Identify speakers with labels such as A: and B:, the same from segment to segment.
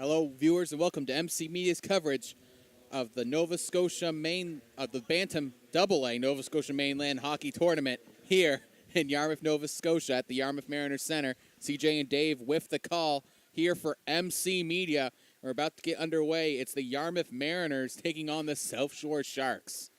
A: Hello, viewers, and welcome to MC Media's coverage of the the Bantam AA Nova Scotia Mainland Hockey Tournament here in Yarmouth, Nova Scotia at the Yarmouth Mariners Center. CJ and Dave with the call here for MC Media. We're about to get underway. It's the Yarmouth Mariners taking on the South Shore Sharks.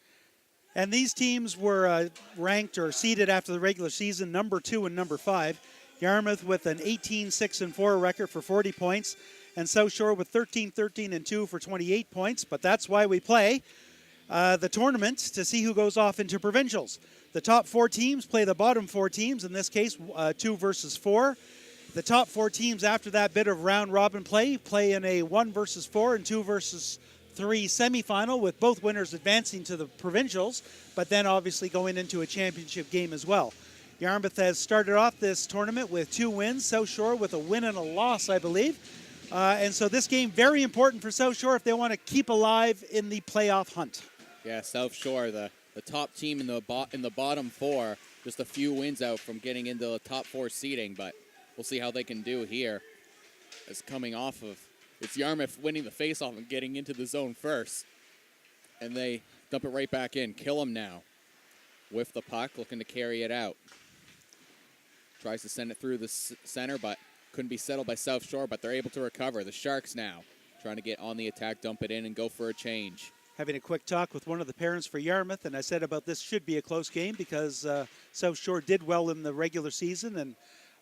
B: And these teams were ranked or seeded after the regular season, number 2 and number 5. Yarmouth with an 18-6-4 record for 40 points, and South Shore with 13-13-2 for 28 points. But that's why we play the tournament, to see who goes off into provincials. The top 4 teams play the bottom 4 teams, in this case 2 versus 4. The top 4 teams after that bit of round-robin play in a 1 versus 4 and 2 versus 3 semifinal, with both winners advancing to the provincials, but then obviously going into a championship game as well. Yarmouth has started off this tournament with 2 wins, South Shore with a win and a loss, I believe. And so this game, very important for South Shore if they want to keep alive in the playoff hunt.
A: Yeah, South Shore, the top team in the bottom 4, just a few wins out from getting into the top 4 seeding, but we'll see how they can do here. As coming off of, it's Yarmouth winning the faceoff and getting into the zone first. And they dump it right back in. Kill them now. With the puck, looking to carry it out. Tries to send it through the center, but couldn't be settled by South Shore, but they're able to recover. The Sharks now trying to get on the attack, dump it in, and go for a change.
B: Having a quick talk with one of the parents for Yarmouth, and I said about this should be a close game because South Shore did well in the regular season,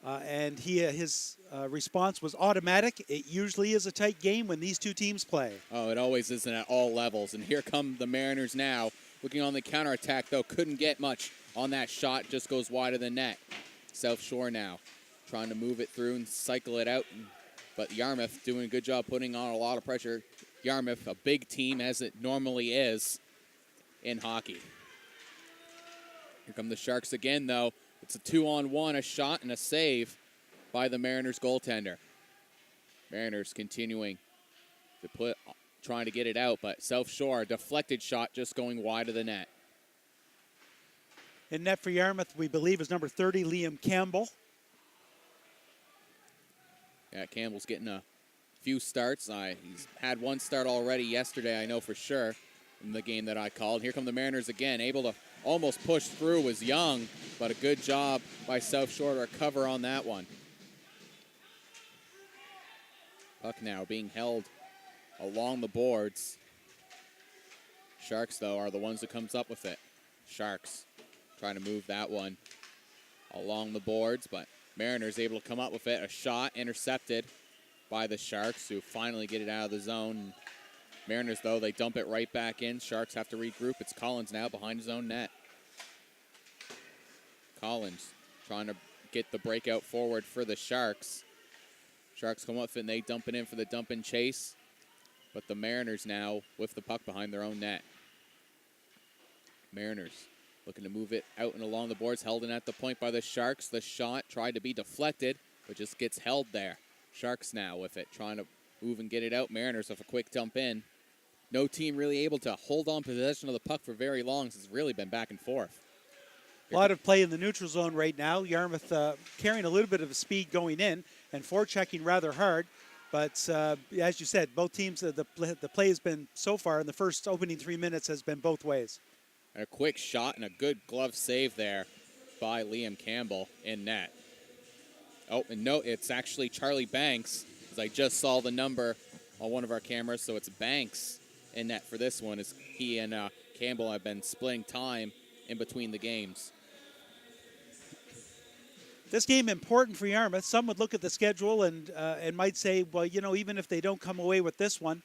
B: and his response was automatic. It usually is a tight game when these two teams play.
A: Oh, it always isn't at all levels. And here come the Mariners now. Looking on the counterattack, though, couldn't get much on that shot. Just goes wide of the net. South Shore now trying to move it through and cycle it out. But Yarmouth doing a good job putting on a lot of pressure. Yarmouth, a big team as it normally is in hockey. Here come the Sharks again, though. It's a 2-on-1, a shot and a save by the Mariners goaltender. Mariners continuing to trying to get it out, but South Shore, a deflected shot just going wide of the net.
B: In net for Yarmouth, we believe, is number 30, Liam Campbell.
A: Yeah, Campbell's getting a few starts. He's had 1 start already yesterday, I know for sure, in the game that I called. Here come the Mariners again, able to almost push through, was Young, but a good job by South Shore to recover on that one. Puck now being held along the boards. Sharks, though, are the ones that comes up with it. Sharks trying to move that one along the boards, but Mariners able to come up with it. A shot intercepted by the Sharks, who finally get it out of the zone. Mariners, though, they dump it right back in. Sharks have to regroup. It's Collins now behind his own net. Collins trying to get the breakout forward for the Sharks. Sharks come up with it, and they dump it in for the dump and chase. But the Mariners now with the puck behind their own net. Mariners looking to move it out and along the boards, held in at the point by the Sharks. The shot tried to be deflected, but just gets held there. Sharks now with it, trying to move and get it out. Mariners with a quick dump in. No team really able to hold on possession of the puck for very long. It's really been back and forth.
B: A lot of play in the neutral zone right now. Yarmouth carrying a little bit of speed going in and forechecking rather hard. But as you said, both teams, the play has been so far in the first opening 3 minutes has been both ways.
A: And a quick shot and a good glove save there by Liam Campbell in net. Oh, and no, it's actually Charlie Banks, as I just saw the number on one of our cameras, so it's Banks in net for this one, as he and Campbell have been splitting time in between the games.
B: This game important for Yarmouth. Some would look at the schedule and might say, well, even if they don't come away with this one,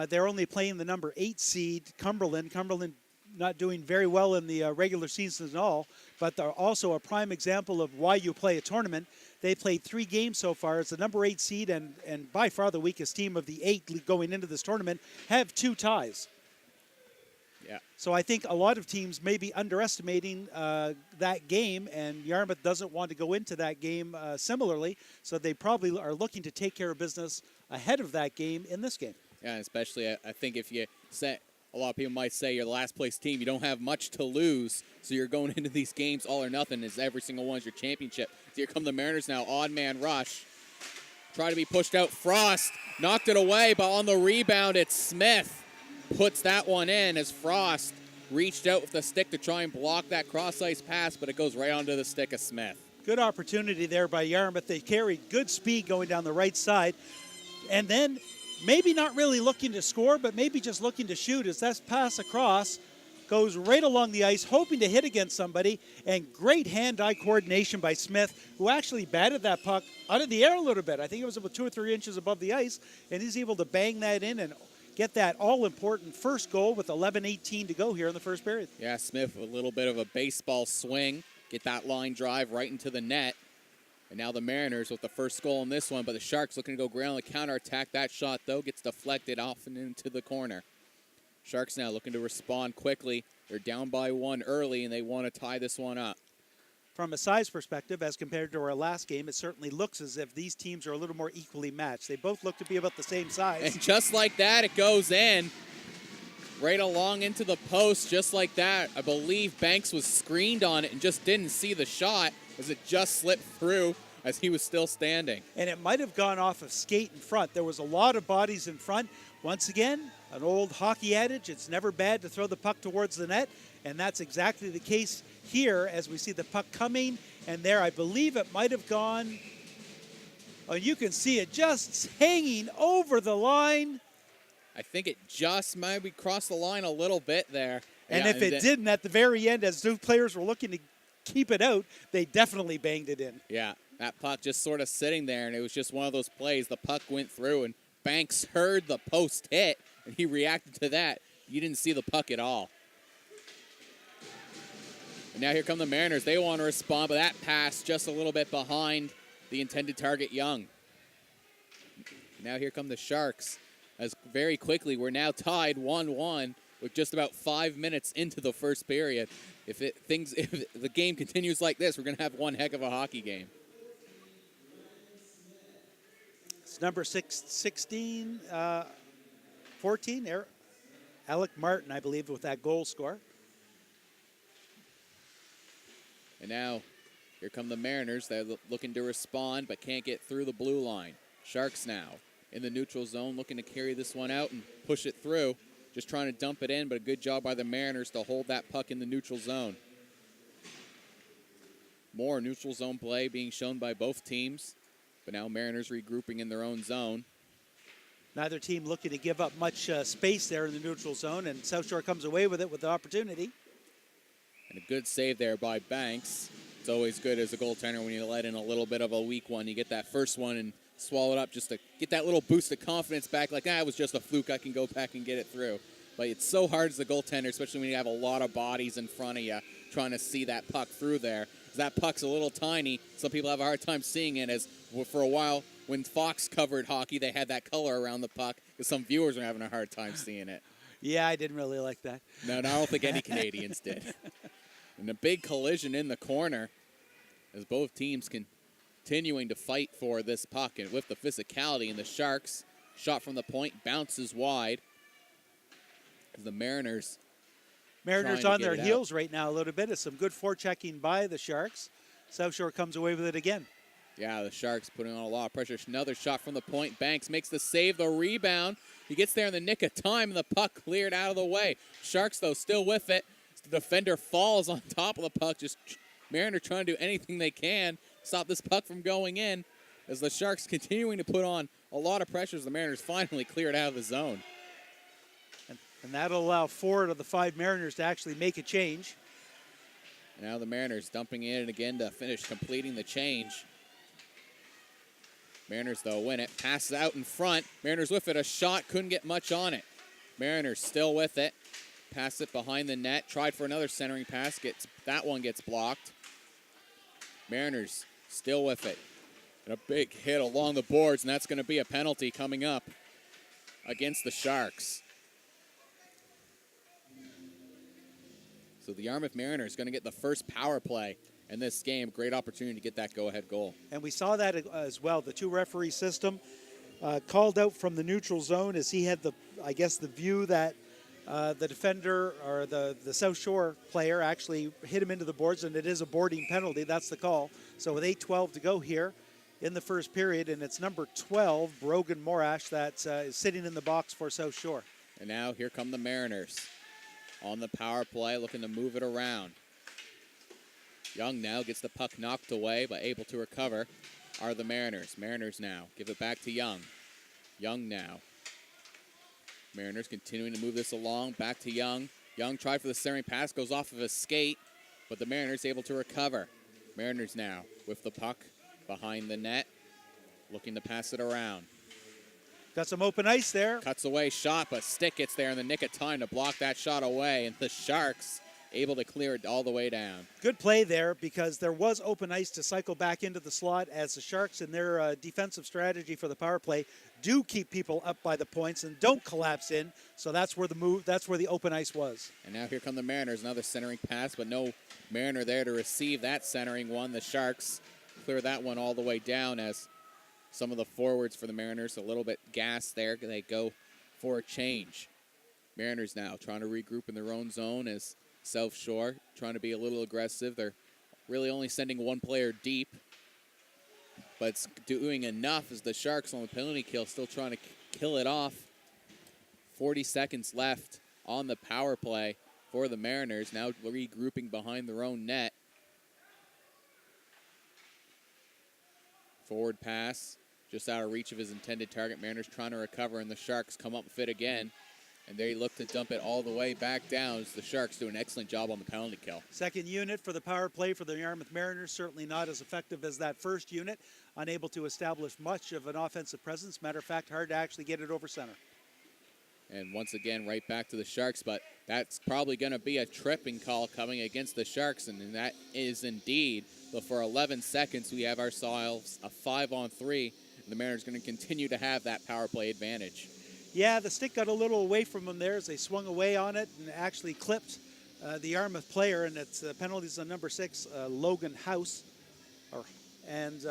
B: they're only playing the number 8 seed, Cumberland. Cumberland not doing very well in the regular season at all, but they're also a prime example of why you play a tournament. They played 3 games so far as the number 8 seed and by far the weakest team of the 8 going into this tournament, have 2 ties.
A: Yeah.
B: So I think a lot of teams may be underestimating that game, and Yarmouth doesn't want to go into that game similarly, so they probably are looking to take care of business ahead of that game in this game.
A: Yeah, especially I think if you set, a lot of people might say you're the last place team, you don't have much to lose, so you're going into these games all or nothing, as every single one is your championship. So here come the Mariners now, odd man rush. Try to be pushed out. Frost knocked it away, but on the rebound, it's Smith. Puts that one in as Frost reached out with the stick to try and block that cross-ice pass, but it goes right onto the stick of Smith.
B: Good opportunity there by Yarmouth. They carried good speed going down the right side. And then maybe not really looking to score, but maybe just looking to shoot as that pass across goes right along the ice, hoping to hit against somebody. And great hand-eye coordination by Smith, who actually batted that puck out of the air a little bit. I think it was about 2 or 3 inches above the ice, and he's able to bang that in and get that all-important first goal with 11:18 to go here in the first period.
A: Yeah, Smith with a little bit of a baseball swing, get that line drive right into the net. And now the Mariners with the first goal in this one, but the Sharks looking to go ground on the counterattack. That shot, though, gets deflected off and into the corner. Sharks now looking to respond quickly. They're down by 1 early, and they want to tie this one up.
B: From a size perspective, as compared to our last game, it certainly looks as if these teams are a little more equally matched. They both look to be about the same size.
A: And just like that, it goes in. Right along into the post, just like that. I believe Banks was screened on it and just didn't see the shot as it just slipped through as he was still standing.
B: And it might have gone off of skate in front. There was a lot of bodies in front. Once again, an old hockey adage, it's never bad to throw the puck towards the net. And that's exactly the case here as we see the puck coming. And there, I believe it might have gone. Oh, you can see it just hanging over the line.
A: I think it just maybe crossed the line a little bit there.
B: And
A: yeah,
B: if it didn't, at the very end, as two players were looking to keep it out, they definitely banged it in.
A: Yeah, that puck just sort of sitting there, and it was just one of those plays. The puck went through, and Banks heard the post hit, and he reacted to that. You didn't see the puck at all. And now here come the Mariners. They want to respond, but that pass just a little bit behind the intended target, Young. Now here come the Sharks. As very quickly, we're now tied 1-1 with just about 5 minutes into the first period. If the game continues like this, we're going to have one heck of a hockey game.
B: It's number 16, 14, Alec Martin, I believe, with that goal score.
A: And now here come the Mariners. They're looking to respond but can't get through the blue line. Sharks now in the neutral zone, looking to carry this one out and push it through. Just trying to dump it in, but a good job by the Mariners to hold that puck in the neutral zone. More neutral zone play being shown by both teams, but now Mariners regrouping in their own zone.
B: Neither team looking to give up much space there in the neutral zone, and South Shore comes away with it with the opportunity.
A: And a good save there by Banks. It's always good as a goaltender when you let in a little bit of a weak one. You get that first one and swallow it up just to get that little boost of confidence back. Like, it was just a fluke. I can go back and get it through. But it's so hard as a goaltender, especially when you have a lot of bodies in front of you trying to see that puck through there. That puck's a little tiny. Some people have a hard time seeing it, as for a while when Fox covered hockey, they had that color around the puck because some viewers were having a hard time seeing it.
B: Yeah, I didn't really like that.
A: No, I don't think any Canadians did. And a big collision in the corner as both teams continuing to fight for this puck, and with the physicality, and the Sharks shot from the point bounces wide as the Mariners
B: on their heels right now a little bit. It's some good forechecking by the Sharks. South Shore comes away with it again.
A: Yeah, the Sharks putting on a lot of pressure. Another shot from the point. Banks makes the save, the rebound. He gets there in the nick of time, and the puck cleared out of the way. Sharks, though, still with it. The defender falls on top of the puck. Just Mariner trying to do anything they can stop this puck from going in. As the Sharks continuing to put on a lot of pressure as the Mariners finally cleared out of the zone.
B: And that'll allow 4 of the 5 Mariners to actually make a change.
A: Now the Mariners dumping in again to finish completing the change. Mariners, though, win it. Passes out in front. Mariners with it. A shot. Couldn't get much on it. Mariners still with it. Pass it behind the net. Tried for another centering pass. That one gets blocked. Mariners still with it. And a big hit along the boards, and that's going to be a penalty coming up against the Sharks. So the Yarmouth Mariners going to get the first power play in this game. Great opportunity to get that go-ahead goal.
B: And we saw that as well. The 2-referee system called out from the neutral zone as he had the view that the defender or the South Shore player actually hit him into the boards, and it is a boarding penalty. That's the call. So with 8:12 to go here, in the first period, and it's number 12, Brogan Morash, that is sitting in the box for South Shore.
A: And now here come the Mariners on the power play, looking to move it around. Young now gets the puck knocked away, but able to recover are the Mariners. Mariners now give it back to Young. Young now. Mariners continuing to move this along, back to Young. Young tried for the centering pass, goes off of a skate, but the Mariners able to recover. Mariners now with the puck behind the net, looking to pass it around.
B: Got some open ice there.
A: Cuts away shot, but stick gets there in the nick of time to block that shot away, and the Sharks able to clear it all the way down.
B: Good play there, because there was open ice to cycle back into the slot, as the Sharks in their defensive strategy for the power play do keep people up by the points and don't collapse in. So that's where the open ice was.
A: And now here come the Mariners, another centering pass, but no Mariner there to receive that centering one. The Sharks clear that one all the way down, as some of the forwards for the Mariners a little bit gassed there. They go for a change. Mariners now trying to regroup in their own zone, as South Shore trying to be a little aggressive. They're really only sending one player deep, but it's doing enough as the Sharks on the penalty kill still trying to kill it off. 40 seconds left on the power play for the Mariners, now regrouping behind their own net. Forward pass just out of reach of his intended target. Mariners trying to recover, and the Sharks come up with it again. And they look to dump it all the way back down, as the Sharks do an excellent job on the penalty kill.
B: Second unit for the power play for the Yarmouth Mariners, certainly not as effective as that first unit. Unable to establish much of an offensive presence. Matter of fact, hard to actually get it over center.
A: And once again, right back to the Sharks, but that's probably going to be a tripping call coming against the Sharks, and that is indeed. But for 11 seconds, we have ourselves a 5-on-3, and the Mariners are going to continue to have that power play advantage.
B: Yeah, the stick got a little away from them there as they swung away on it and actually clipped the Yarmouth player, and it's penalties on number 6, Logan House, and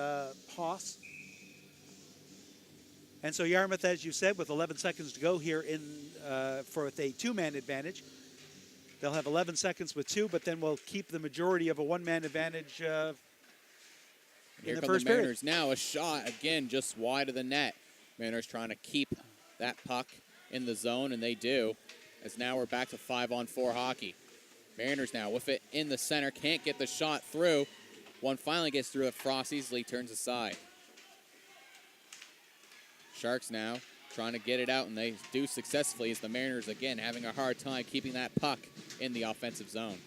B: Haas. And so Yarmouth, as you said, with 11 seconds to go here for a two-man advantage. They'll have 11 seconds with 2, but then we'll keep the majority of a one-man advantage in the first period.
A: Mariners now, a shot again just wide of the net. Mariners trying to keep that puck in the zone, and they do, as now we're back to 5-on-4 hockey. Mariners now with it in the center, can't get the shot through. One finally gets through it. Frost easily turns aside. Sharks now trying to get it out, and they do successfully, as the Mariners again having a hard time keeping that puck in the offensive zone.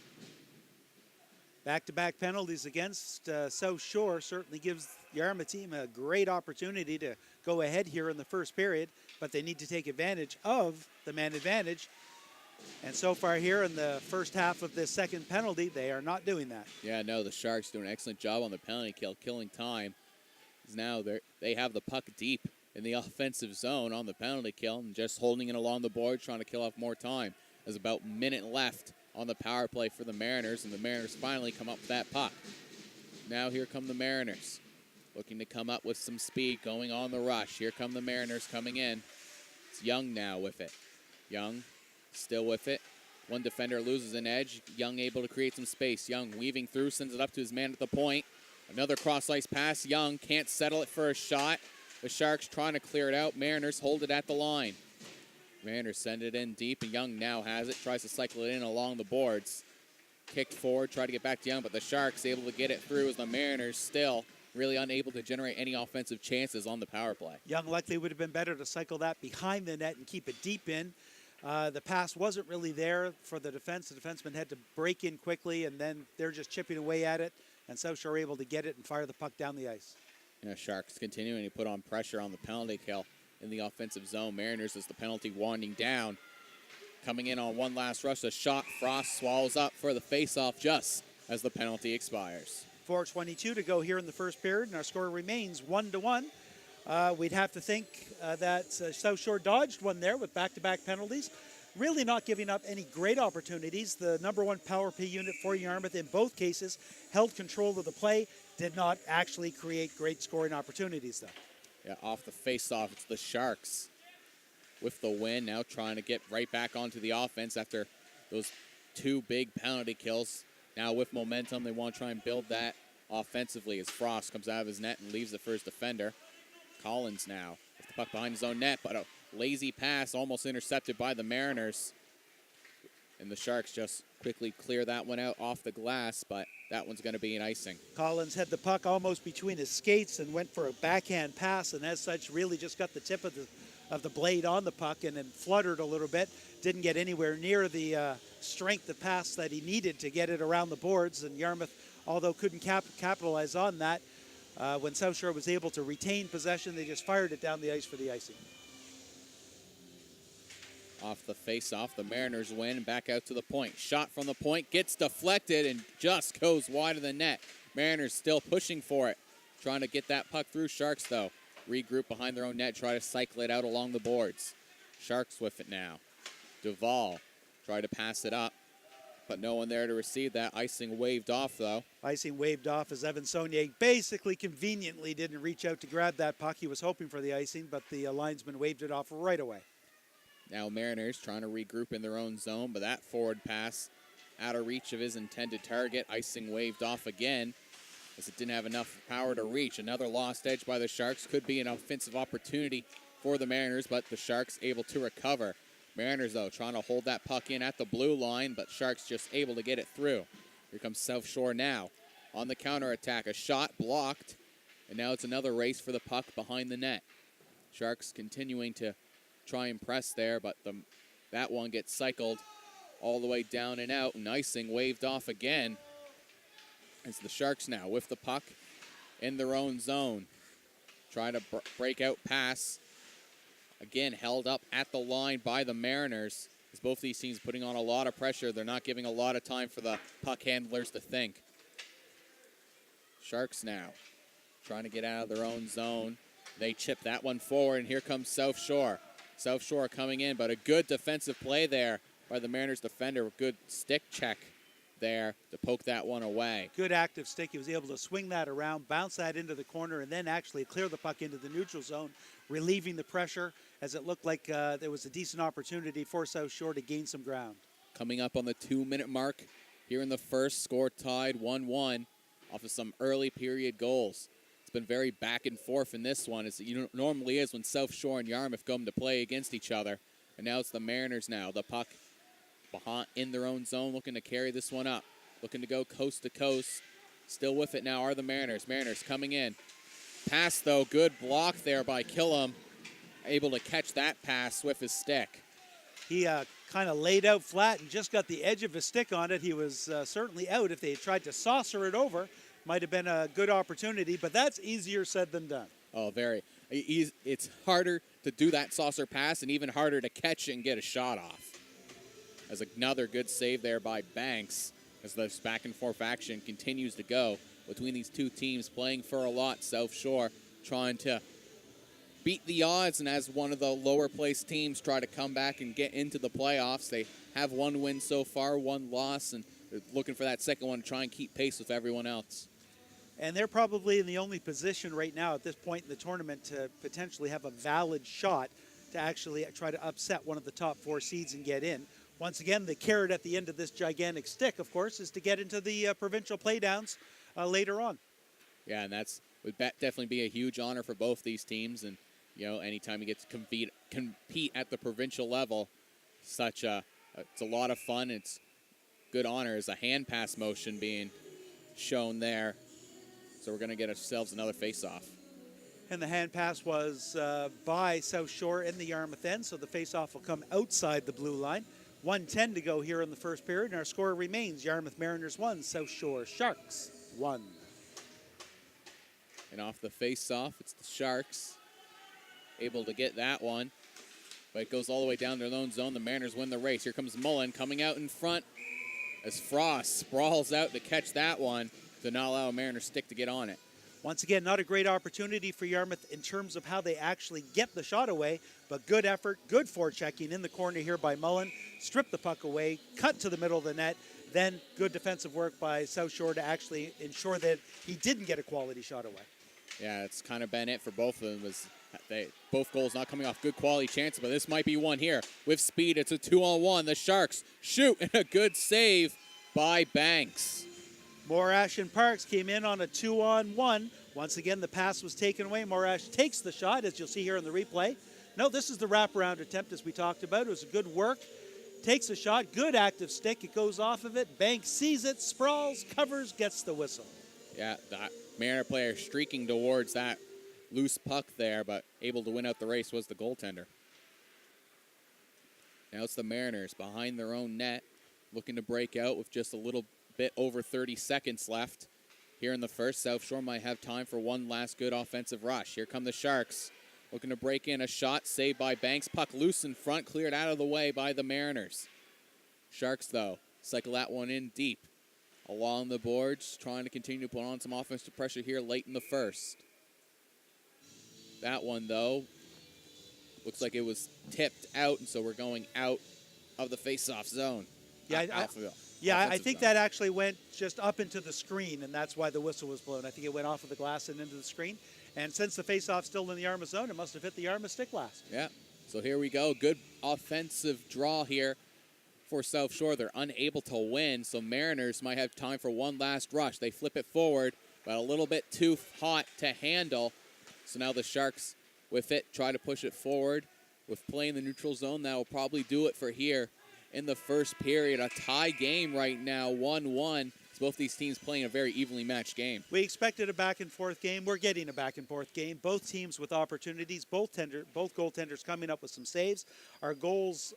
B: Back-to-back penalties against South Shore certainly gives the Yarmouth team a great opportunity to go ahead here in the first period, but they need to take advantage of the man advantage. And so far here in the first half of this second penalty, they are not doing that.
A: Yeah, no, the Sharks do an excellent job on the penalty kill, killing time. Now they have the puck deep in the offensive zone on the penalty kill and just holding it along the board, trying to kill off more time. There's about a minute left on the power play for the Mariners, and the Mariners finally come up with that puck. Now here come the Mariners, looking to come up with some speed, going on the rush. Here come the Mariners coming in. It's Young now with it. Young still with it. One defender loses an edge. Young able to create some space. Young weaving through, sends it up to his man at the point. Another cross-ice pass. Young can't settle it for a shot. The Sharks trying to clear it out. Mariners hold it at the line. Mariners send it in deep, and Young now has it. Tries to cycle it in along the boards. Kicked forward, try to get back to Young, but the Sharks able to get it through, as the Mariners still really unable to generate any offensive chances on the power play.
B: Young likely would have been better to cycle that behind the net and keep it deep in. The pass wasn't really there for the defense. The defenseman had to break in quickly, and then they're just chipping away at it, and South Shore able to get it and fire the puck down the ice.
A: Sharks continuing to put on pressure on the penalty kill in the offensive zone. Mariners, as the penalty winding down, coming in on one last rush. A shot. Frost swallows up for the face-off just as the penalty expires.
B: 4:22 to go here in the first period, and our score remains 1-1. We'd have to think that South Shore dodged one there with back-to-back penalties. Really not giving up any great opportunities. The number 1 power play unit for Yarmouth in both cases held control of the play, did not actually create great scoring opportunities, though.
A: Yeah, off the face-off, it's the Sharks with the win, now trying to get right back onto the offense after those 2 big penalty kills. Now with momentum, they want to try and build that offensively as Frost comes out of his net and leaves the first defender. Collins now with the puck behind his own net, but a lazy pass almost intercepted by the Mariners. And the Sharks just quickly clear that one out off the glass, but that one's going to be an icing.
B: Collins had the puck almost between his skates and went for a backhand pass, and as such really just got the tip of the blade on the puck and then fluttered a little bit. Didn't get anywhere near the strength of pass that he needed to get it around the boards, and Yarmouth, although couldn't capitalize on that, when South Shore was able to retain possession, they just fired it down the ice for the icing.
A: Off the face-off, the Mariners win and back out to the point. Shot from the point, gets deflected and just goes wide of the net. Mariners still pushing for it, trying to get that puck through. Sharks, though, regroup behind their own net, try to cycle it out along the boards. Sharks with it now. Duvall try to pass it up, but no one there to receive that. Icing waved off, though.
B: Icing waved off as Evan Saunier basically conveniently didn't reach out to grab that puck. He was hoping for the icing, but the linesman waved it off right away.
A: Now Mariners trying to regroup in their own zone, but that forward pass out of reach of his intended target. Icing waved off again as it didn't have enough power to reach. Another lost edge by the Sharks. Could be an offensive opportunity for the Mariners, but the Sharks able to recover. Mariners, though, trying to hold that puck in at the blue line, but Sharks just able to get it through. Here comes South Shore now on the counterattack. A shot blocked, and now it's another race for the puck behind the net. Sharks continuing to try and press there, but that one gets cycled all the way down and out, and icing waved off again as the Sharks now with the puck in their own zone. Try to break out pass. Again, held up at the line by the Mariners as both these teams putting on a lot of pressure. They're not giving a lot of time for the puck handlers to think. Sharks now trying to get out of their own zone. They chip that one forward, and here comes South Shore. South Shore coming in, but a good defensive play there by the Mariners defender. Good stick check there to poke that one away.
B: Good active stick. He was able to swing that around, bounce that into the corner, and then actually clear the puck into the neutral zone, relieving the pressure as it looked like there was a decent opportunity for South Shore to gain some ground.
A: Coming up on the 2-minute mark here in the first, score tied 1-1 off of some early period goals. It's been very back and forth in this one, as it normally is when South Shore and Yarmouth come to play against each other. And now it's the Mariners now. The puck behind in their own zone, looking to carry this one up. Looking to go coast to coast. Still with it now are the Mariners. Mariners coming in. Pass, though. Good block there by Killam. Able to catch that pass with his stick.
B: He kind of laid out flat and just got the edge of his stick on it. He was certainly out. If they had tried to saucer it over, might have been a good opportunity, but that's easier said than done.
A: Oh, very. It's harder to do that saucer pass and even harder to catch it and get a shot off. As another good save there by Banks as this back and forth action continues to go between these two teams playing for a lot. South Shore trying to beat the odds, and as one of the lower placed teams try to come back and get into the playoffs. They have one win so far, one loss, and they're looking for that second one to try and keep pace with everyone else.
B: And they're probably in the only position right now at this point in the tournament to potentially have a valid shot to actually try to upset one of the top 4 seeds and get in. Once again, the carrot at the end of this gigantic stick, of course, is to get into the provincial playdowns later on.
A: Yeah, and would definitely be a huge honor for both these teams. And, anytime you get to compete at the provincial level, it's a lot of fun. It's good honor. As a hand pass motion being shown there. So we're going to get ourselves another face-off.
B: And the hand pass was by South Shore in the Yarmouth end, so the face-off will come outside the blue line. 1:10 to go here in the first period, and our score remains Yarmouth Mariners 1, South Shore Sharks 1.
A: And off the face-off, it's the Sharks able to get that one, but it goes all the way down to their own zone. The Mariners win the race. Here comes Mullen coming out in front as Frost sprawls out to catch that one, to not allow a Mariners stick to get on it.
B: Once again, not a great opportunity for Yarmouth in terms of how they actually get the shot away, but good effort, good forechecking in the corner here by Mullen. Strip the puck away, cut to the middle of the net, then good defensive work by South Shore to actually ensure that he didn't get a quality shot away.
A: Yeah, it's kind of been it for both of them. Both goals not coming off good quality chances, but this might be one here. With speed, it's a 2-on-1. The Sharks shoot, and a good save by Banks.
B: Morash and Parks came in on a 2-on-1. Once again, the pass was taken away. Morash takes the shot, as you'll see here in the replay. No, this is the wraparound attempt, as we talked about. It was a good work. Takes a shot, good active stick. It goes off of it. Banks sees it, sprawls, covers, gets the whistle.
A: Yeah, that Mariner player streaking towards that loose puck there, but able to win out the race was the goaltender. Now it's the Mariners behind their own net, looking to break out with just a little bit over 30 seconds left. Here in the first, South Shore might have time for one last good offensive rush. Here come the Sharks, looking to break in a shot, saved by Banks. Puck loose in front, cleared out of the way by the Mariners. Sharks, though, cycle that one in deep along the boards, trying to continue to put on some offensive pressure here late in the first. That one, though, looks like it was tipped out, and so we're going out of the face-off zone.
B: Yeah, I think that actually went just up into the screen, and that's why the whistle was blown. I think it went off of the glass and into the screen. And since the face-off's still in the Yarmouth zone, it must have hit the Yarmouth stick last.
A: Yeah, so here we go. Good offensive draw here for South Shore. They're unable to win, so Mariners might have time for one last rush. They flip it forward, but a little bit too hot to handle. So now the Sharks with it try to push it forward. With play in the neutral zone, that will probably do it for here in the first period. A tie game right now, 1-1. Both these teams playing a very evenly matched game.
B: We expected a back-and-forth game. We're getting a back-and-forth game. Both teams with opportunities, both goaltenders coming up with some saves. Our goals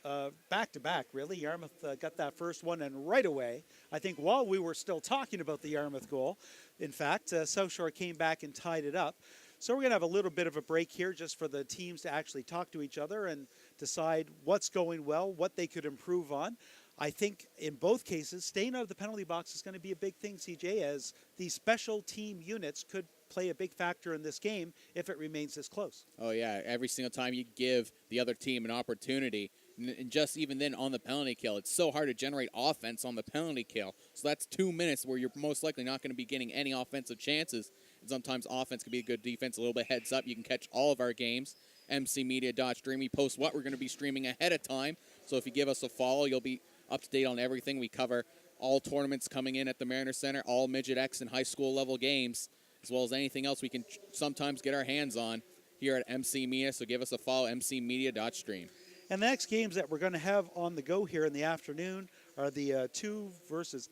B: back-to-back, really. Yarmouth got that first one, and right away, I think while we were still talking about the Yarmouth goal, in fact, South Shore came back and tied it up. So we're going to have a little bit of a break here just for the teams to actually talk to each other and decide what's going well, what they could improve on. I think in both cases, staying out of the penalty box is going to be a big thing, CJ, as these special team units could play a big factor in this game if it remains this close.
A: Oh, yeah. Every single time you give the other team an opportunity, and just even then on the penalty kill, it's so hard to generate offense on the penalty kill. So that's 2 minutes where you're most likely not going to be getting any offensive chances. And sometimes offense can be a good defense. A little bit heads up. You can catch all of our games. mcmedia.stream. We post what we're going to be streaming ahead of time. So if you give us a follow, you'll be up to date on everything. We cover all tournaments coming in at the Mariner Center, all Midget X and high school level games, as well as anything else we can sometimes get our hands on here at MC Media. So give us a follow, mcmedia.stream.
B: And the next games that we're going to have on the go here in the afternoon are the 2 versus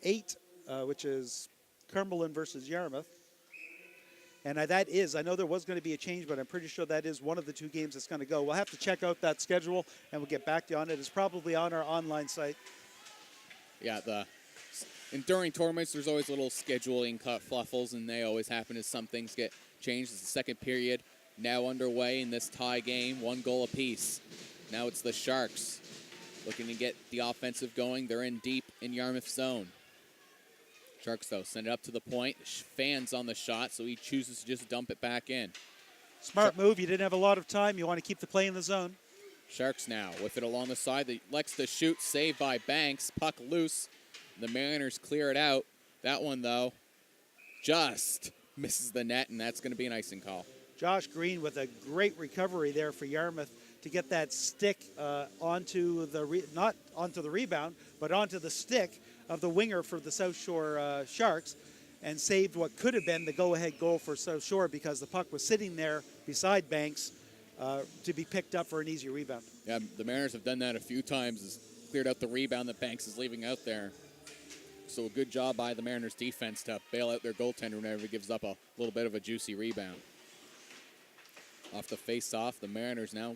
B: 8, which is Cumberland versus Yarmouth. And that is, I know there was going to be a change, but I'm pretty sure that is one of the 2 games that's going to go. We'll have to check out that schedule, and we'll get back to you on it. It's probably on our online site.
A: Yeah, and during tournaments, there's always little scheduling fluffles, and they always happen as some things get changed. It's the second period now underway in this tie game, 1 goal apiece. Now it's the Sharks looking to get the offensive going. They're in deep in Yarmouth zone. Sharks, though, send it up to the point. Fans on the shot, so he chooses to just dump it back in.
B: Smart move. You didn't have a lot of time. You want to keep the play in the zone.
A: Sharks now with it along the side. They elects to shoot, saved by Banks. Puck loose. The Mariners clear it out. That one, though, just misses the net, and that's going to be an icing call.
B: Josh Green with a great recovery there for Yarmouth to get that stick onto the not onto the rebound, but onto the stick of the winger for the South Shore Sharks, and saved what could have been the go-ahead goal for South Shore because the puck was sitting there beside Banks to be picked up for an easy rebound.
A: Yeah, the Mariners have done that a few times, has cleared out the rebound that Banks is leaving out there. So a good job by the Mariners defense to bail out their goaltender whenever he gives up a little bit of a juicy rebound. Off the face-off, the Mariners now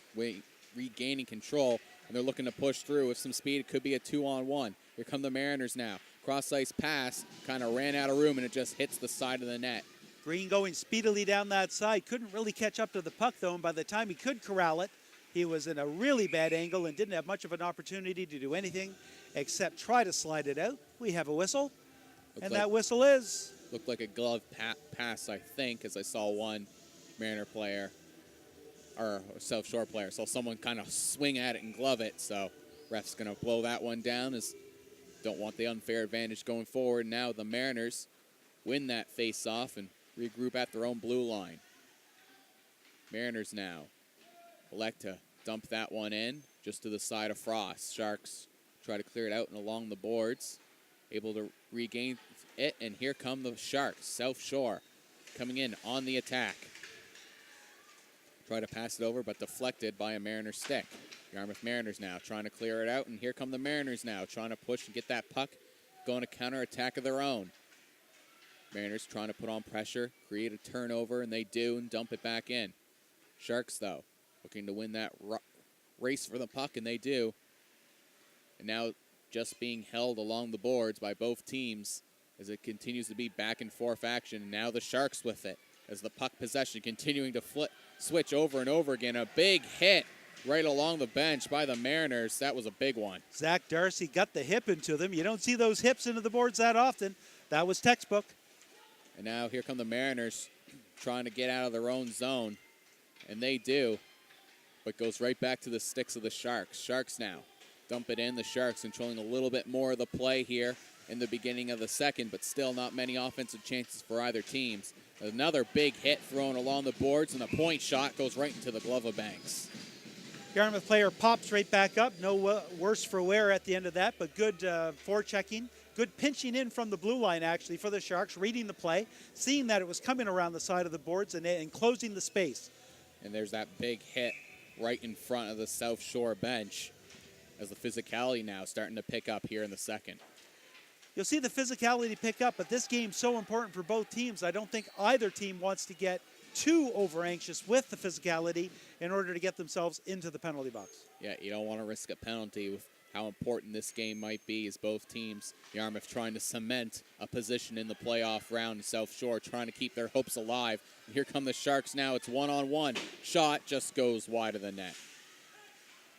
A: regaining control, and they're looking to push through with some speed. It could be a 2-on-1. Here come the Mariners now. Cross-ice pass, kind of ran out of room, and it just hits the side of the net.
B: Green going speedily down that side. Couldn't really catch up to the puck, though, and by the time he could corral it, he was in a really bad angle and didn't have much of an opportunity to do anything except try to slide it out. We have a whistle, that whistle is...
A: Looked like a glove pass, I think, as I saw one Mariner player, or South Shore player, saw someone kind of swing at it and glove it, so ref's going to blow that one down as don't want the unfair advantage going forward. Now the Mariners win that face-off and regroup at their own blue line. Mariners now elect to dump that one in just to the side of Frost. Sharks try to clear it out and along the boards. Able to regain it, and here come the Sharks. South Shore coming in on the attack. Try to pass it over, but deflected by a Mariners stick. Yarmouth Mariners now trying to clear it out, and here come the Mariners now trying to push and get that puck going to counterattack of their own. Mariners trying to put on pressure, create a turnover, and they do, and dump it back in. Sharks, though, looking to win that race for the puck, and they do. And now just being held along the boards by both teams as it continues to be back and forth action. And now the Sharks with it as the puck possession continuing to switch over and over again. A big hit right along the bench by the Mariners. That was a big one.
B: Zach Darcy got the hip into them. You don't see those hips into the boards that often. That was textbook.
A: And now here come the Mariners trying to get out of their own zone. And they do, but goes right back to the sticks of the Sharks. Sharks now dump it in. The Sharks controlling a little bit more of the play here in the beginning of the second, but still not many offensive chances for either teams. Another big hit thrown along the boards, and a point shot goes right into the glove of Banks.
B: Yarmouth player pops right back up. No worse for wear at the end of that, but good forechecking. Good pinching in from the blue line, actually, for the Sharks, reading the play, seeing that it was coming around the side of the boards and closing the space.
A: And there's that big hit right in front of the South Shore bench as the physicality now starting to pick up here in the second.
B: You'll see the physicality pick up, but this game's so important for both teams. I don't think either team wants to get too over-anxious with the physicality in order to get themselves into the penalty box.
A: Yeah, you don't want to risk a penalty with how important this game might be as both teams, Yarmouth trying to cement a position in the playoff round, and South Shore trying to keep their hopes alive. And here come the Sharks now. It's one-on-one. Shot just goes wide of the net.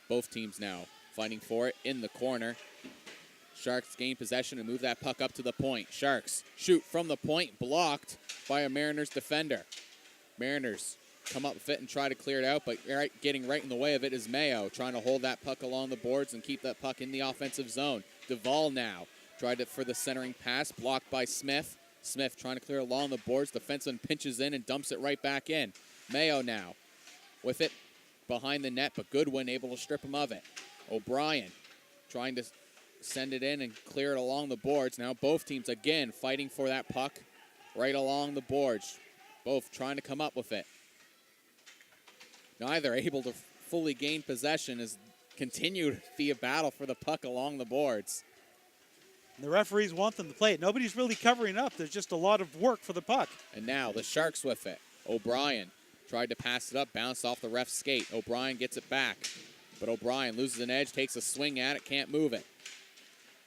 A: Both teams now fighting for it in the corner. Sharks gain possession and move that puck up to the point. Sharks shoot from the point, blocked by a Mariners defender. Mariners come up with it and try to clear it out, but getting right in the way of it is Mayo, trying to hold that puck along the boards and keep that puck in the offensive zone. Duvall now tried it for the centering pass, blocked by Smith. Smith trying to clear along the boards. Defenseman pinches in and dumps it right back in. Mayo now with it behind the net, but Goodwin able to strip him of it. O'Brien trying to send it in and clear it along the boards. Now both teams again fighting for that puck right along the boards. Both trying to come up with it. Neither able to fully gain possession as continued the battle for the puck along the boards.
B: And the referees want them to play it. Nobody's really covering up. There's just a lot of work for the puck.
A: And now the Sharks with it. O'Brien tried to pass it up, bounced off the ref's skate. O'Brien gets it back, but O'Brien loses an edge, takes a swing at it, can't move it.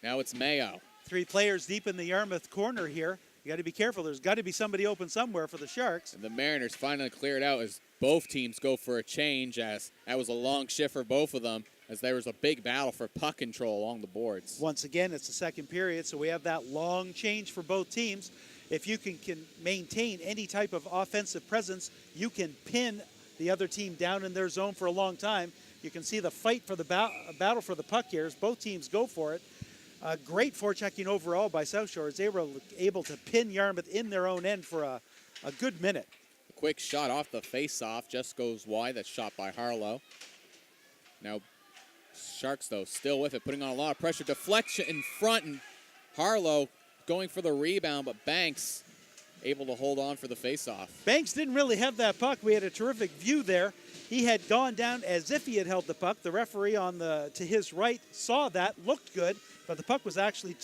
A: Now it's Mayo.
B: 3 players deep in the Yarmouth corner here. You got to be careful. There's got to be somebody open somewhere for the Sharks.
A: And the Mariners finally clear it out as both teams go for a change, as that was a long shift for both of them, as there was a big battle for puck control along the boards.
B: Once again, it's the second period, so we have that long change for both teams. If you can maintain any type of offensive presence, you can pin the other team down in their zone for a long time. You can see the fight for the battle for the puck here as both teams go for it. Great forechecking overall by South Shore as they were able to pin Yarmouth in their own end for a good minute.
A: A quick shot off the face-off just goes wide. That's shot by Harlow. Now Sharks, though, still with it, putting on a lot of pressure. Deflection in front, and Harlow going for the rebound, but Banks able to hold on for the face-off.
B: Banks didn't really have that puck. We had a terrific view there. He had gone down as if he had held the puck. The referee to his right saw that, looked good, but the puck was actually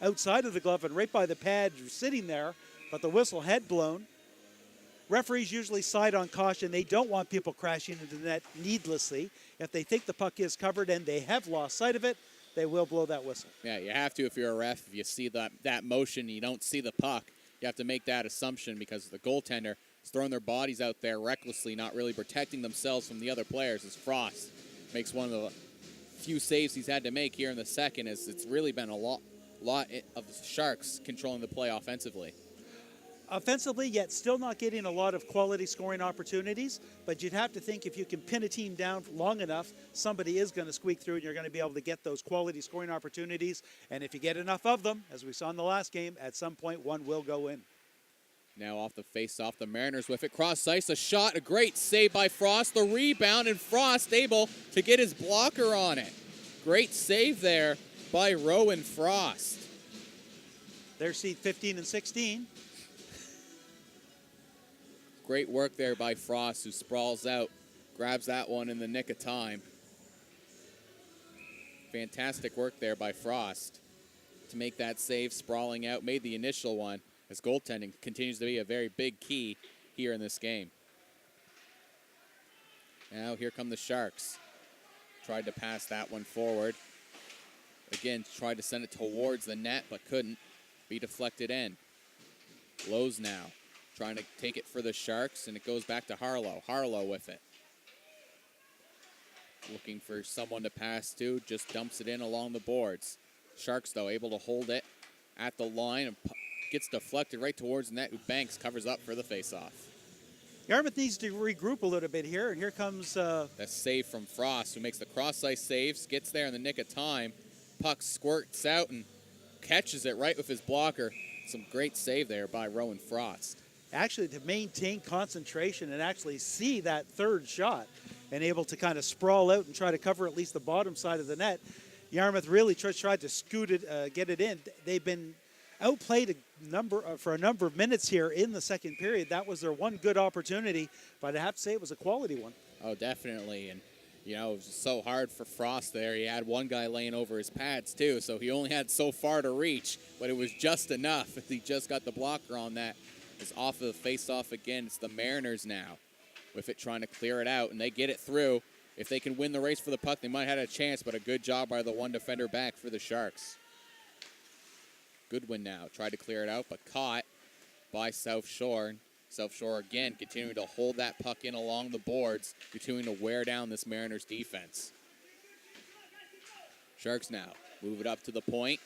B: outside of the glove and right by the pad sitting there, but the whistle had blown. Referees usually side on caution. They don't want people crashing into the net needlessly. If they think the puck is covered and they have lost sight of it, they will blow that whistle.
A: Yeah, you have to if you're a ref. If you see that motion, you don't see the puck, you have to make that assumption because the goaltender is throwing their bodies out there recklessly, not really protecting themselves from the other players, as Frost makes one of the few saves he's had to make here in the second, as it's really been a lot of Sharks controlling the play offensively.
B: Offensively, yet still not getting a lot of quality scoring opportunities, but you'd have to think if you can pin a team down long enough, somebody is going to squeak through and you're going to be able to get those quality scoring opportunities. And if you get enough of them, as we saw in the last game, at some point one will go in.
A: Now off the face-off, the Mariners with it. Cross ice, a shot, a great save by Frost. The rebound, and Frost able to get his blocker on it. Great save there by Rowan Frost.
B: Their seed 15 and 16.
A: Great work there by Frost, who sprawls out, grabs that one in the nick of time. Fantastic work there by Frost to make that save, sprawling out, made the initial one, as goaltending continues to be a very big key here in this game. Now here come the Sharks. Tried to pass that one forward. Again, tried to send it towards the net, but couldn't. Be deflected in. Lowe's now trying to take it for the Sharks, and it goes back to Harlow. Harlow with it. Looking for someone to pass to, just dumps it in along the boards. Sharks, though, able to hold it at the line and gets deflected right towards the net. Banks covers up for the faceoff.
B: Yarmouth needs to regroup a little bit here, and here comes...
A: That save from Frost, who makes the cross-ice saves, gets there in the nick of time. Puck squirts out and catches it right with his blocker. Some great save there by Rowan Frost.
B: Actually, to maintain concentration and actually see that third shot and able to kind of sprawl out and try to cover at least the bottom side of the net. Yarmouth really tried to scoot it, get it in. They've been outplayed for a number of minutes here in the second period. That was their one good opportunity, but I have to say it was a quality one.
A: Oh, definitely. And, you know, it was so hard for Frost there. He had one guy laying over his pads, too, so he only had so far to reach, but it was just enough. He just got the blocker on that. It's off of the face-off again. It's the Mariners now with it trying to clear it out, and they get it through. If they can win the race for the puck, they might have had a chance, but a good job by the one defender back for the Sharks. Goodwin now tried to clear it out, but caught by South Shore. South Shore again continuing to hold that puck in along the boards, continuing to wear down this Mariners defense. Sharks now move it up to the point.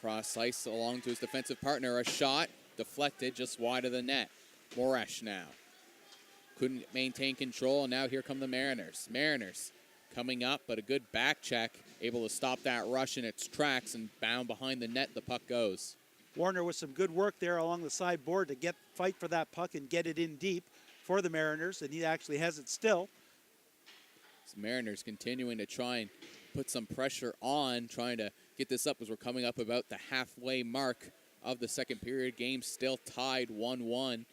A: Cross ice along to his defensive partner. A shot deflected just wide of the net. Moresh now couldn't maintain control, and now here come the Mariners. Mariners coming up, but a good back check, able to stop that rush in its tracks, and bound behind the net the puck goes.
B: Warner with some good work there along the side board to fight for that puck and get it in deep for the Mariners, and he actually has it still.
A: So Mariners continuing to try and put some pressure on, trying to get this up as we're coming up about the halfway mark of the second period. Game still tied 1-1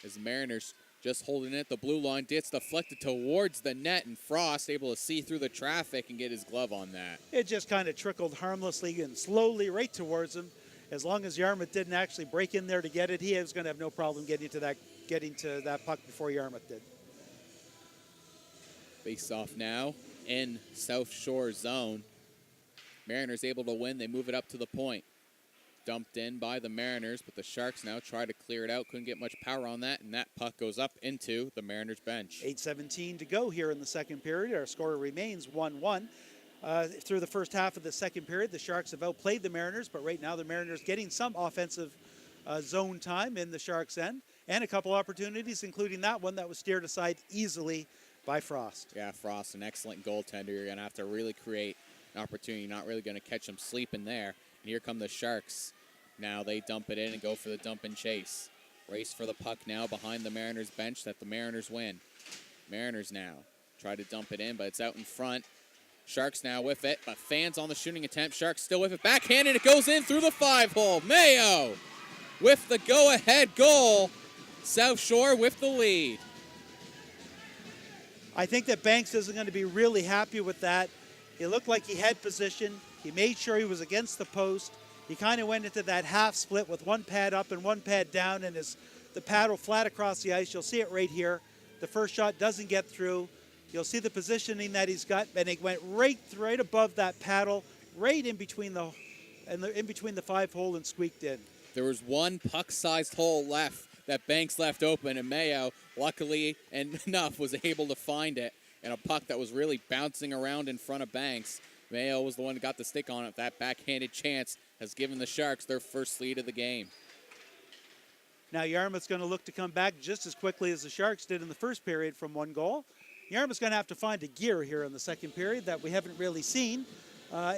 A: as the Mariners just holding it. The blue line gets deflected towards the net, and Frost able to see through the traffic and get his glove on that.
B: It just kind of trickled harmlessly and slowly right towards him. As long as Yarmouth didn't actually break in there to get it, he was going to have no problem getting to that puck before Yarmouth did.
A: Face off now in South Shore zone. Mariners able to win. They move it up to the point. Dumped in by the Mariners, but the Sharks now try to clear it out. Couldn't get much power on that, and that puck goes up into the Mariners bench.
B: 8:17 to go here in the second period. Our score remains 1-1. Through the first half of the second period, the Sharks have outplayed the Mariners, but right now the Mariners getting some offensive zone time in the Sharks' end, and a couple opportunities, including that one that was steered aside easily by Frost.
A: Yeah, Frost, an excellent goaltender. You're going to have to really create an opportunity. You're not really going to catch him sleeping there. And here come the Sharks. Now they dump it in and go for the dump and chase. Race for the puck now behind the Mariners bench that the Mariners win. Mariners now try to dump it in, but it's out in front. Sharks now with it, but fans on the shooting attempt. Sharks still with it. Backhanded, it goes in through the 5-hole. Mayo with the go-ahead goal. South Shore with the lead.
B: I think that Banks isn't going to be really happy with that. It looked like he had position. He made sure he was against the post. He kind of went into that half split with one pad up and one pad down, and the paddle flat across the ice. You'll see it right here. The first shot doesn't get through. You'll see the positioning that he's got, and it went right above that paddle, right in between the 5-hole and squeaked in.
A: There was one puck-sized hole left that Banks left open, and Mayo, luckily enough, was able to find it. And a puck that was really bouncing around in front of Banks. Mayo was the one who got the stick on it. That backhanded chance has given the Sharks their first lead of the game.
B: Now Yarmouth's going to look to come back just as quickly as the Sharks did in the first period from one goal. Yarmouth's going to have to find a gear here in the second period that we haven't really seen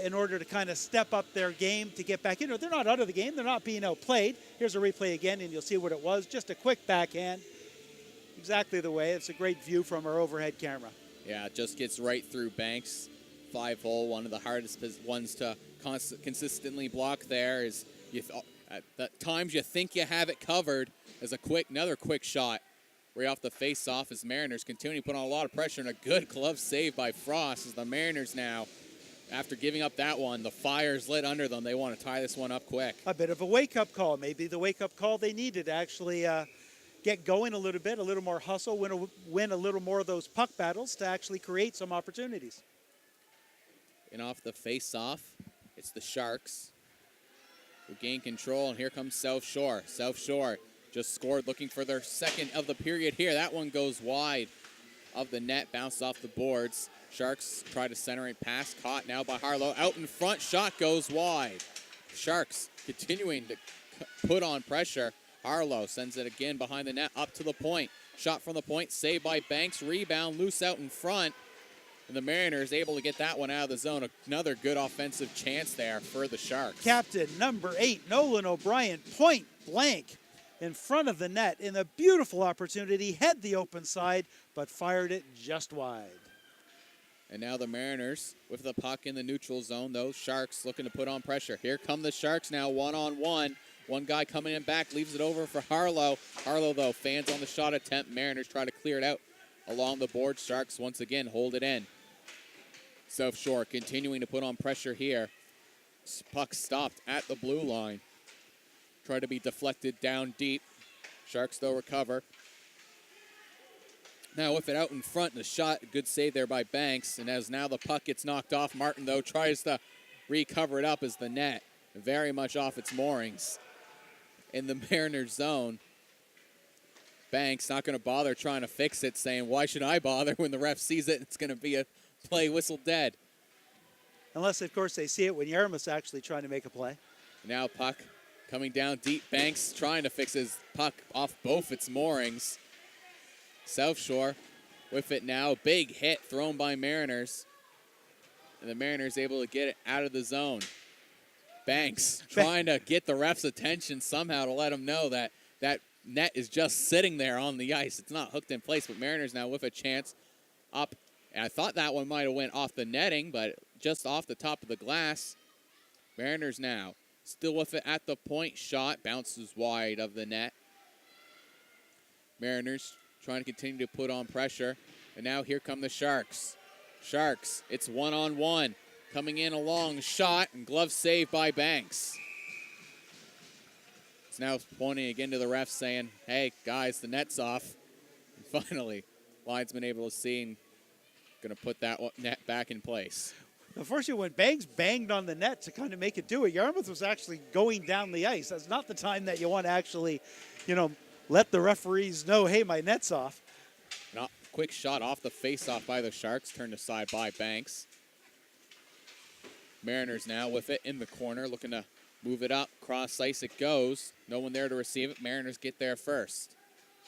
B: in order to kind of step up their game to get back in. They're not out of the game. They're not being outplayed. Here's a replay again, and you'll see what it was. Just a quick backhand. Exactly the way. It's a great view from our overhead camera.
A: Yeah, it just gets right through Banks. 5-hole, one of the hardest ones to consistently block there. Is At the times you think you have it covered, as another quick shot right off the face-off as Mariners continue to put on a lot of pressure, and a good glove save by Frost as the Mariners now, after giving up that one, the fire's lit under them. They want to tie this one up quick.
B: A bit of a wake-up call, maybe the wake-up call they needed to actually get going a little more hustle, win a little more of those puck battles to actually create some opportunities.
A: And off the face-off, it's the Sharks who gain control, and here comes South Shore. South Shore just scored, looking for their second of the period here. That one goes wide of the net, bounced off the boards. Sharks try to center and pass, caught now by Harlow. Out in front, shot goes wide. Sharks continuing to put on pressure. Harlow sends it again behind the net, up to the point. Shot from the point, saved by Banks. Rebound, loose out in front. And the Mariners able to get that one out of the zone. Another good offensive chance there for the Sharks.
B: Captain number 8, Nolan O'Brien, point blank in front of the net in a beautiful opportunity. Had the open side, but fired it just wide.
A: And now the Mariners with the puck in the neutral zone. Those Sharks looking to put on pressure. Here come the Sharks now, one-on-one. One guy coming in back, leaves it over for Harlow. Harlow, though, fans on the shot attempt. Mariners try to clear it out along the board. Sharks once again hold it in. South Shore continuing to put on pressure here. Puck stopped at the blue line. Try to be deflected down deep. Sharks, though, recover. Now with it out in front, the shot, good save there by Banks. And as now the puck gets knocked off, Martin, though, tries to recover it up as the net very much off its moorings in the Mariners zone. Banks not going to bother trying to fix it, saying, why should I bother when the ref sees it? It's going to be a play whistle dead.
B: Unless, of course, they see it when Yarmouth's actually trying to make a play.
A: Now puck coming down deep. Banks trying to fix his puck off both its moorings. South Shore with it now. Big hit thrown by Mariners. And the Mariners able to get it out of the zone. Banks trying to get the ref's attention somehow to let him know that that net is just sitting there on the ice. It's not hooked in place, but Mariners now with a chance up. And I thought that one might have went off the netting, but just off the top of the glass. Mariners now still with it at the point. Shot bounces wide of the net. Mariners trying to continue to put on pressure. And now here come the Sharks. Sharks, it's one-on-one. Coming in a long shot and glove save by Banks. It's now pointing again to the ref saying, hey, guys, the net's off. And finally, linesman able to see and going to put that net back in place.
B: Unfortunately, when Banks banged on the net to kind of make it do it, Yarmouth was actually going down the ice. That's not the time that you want to actually, let the referees know, hey, my net's off.
A: Quick shot off the face-off by the Sharks, turned aside by Banks. Mariners now with it in the corner, looking to move it up. Cross ice it goes. No one there to receive it. Mariners get there first.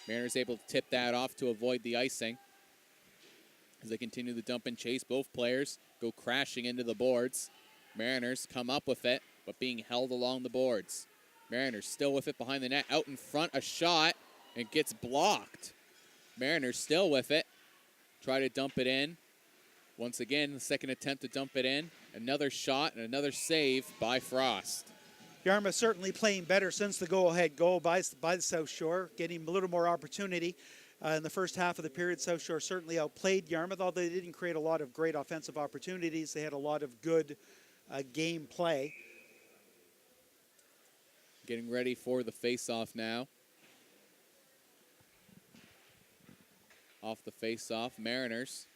A: Mariners able to tip that off to avoid the icing. As they continue to dump and chase, both players go crashing into the boards. Mariners come up with it, but being held along the boards. Mariners still with it behind the net. Out in front, a shot, and gets blocked. Mariners still with it. Try to dump it in. Once again, the second attempt to dump it in. Another shot and another save by Frost.
B: Yarmouth certainly playing better since the go-ahead goal by the South Shore, getting a little more opportunity. In the first half of the period, South Shore certainly outplayed Yarmouth, although they didn't create a lot of great offensive opportunities. They had a lot of good game play.
A: Getting ready for the face-off now. Off the face-off, Mariners.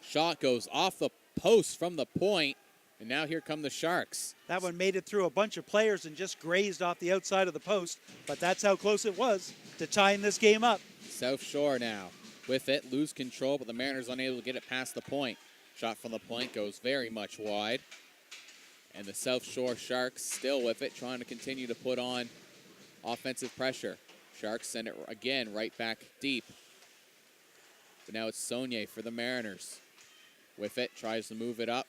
A: Shot goes off the post from the point, and now here come the Sharks.
B: That one made it through a bunch of players and just grazed off the outside of the post, but that's how close it was to tying this game up.
A: South Shore now with it, lose control, but the Mariners unable to get it past the point. Shot from the point goes very much wide. And the South Shore Sharks still with it, trying to continue to put on offensive pressure. Sharks send it again right back deep. But now it's Saunier for the Mariners. With it, tries to move it up.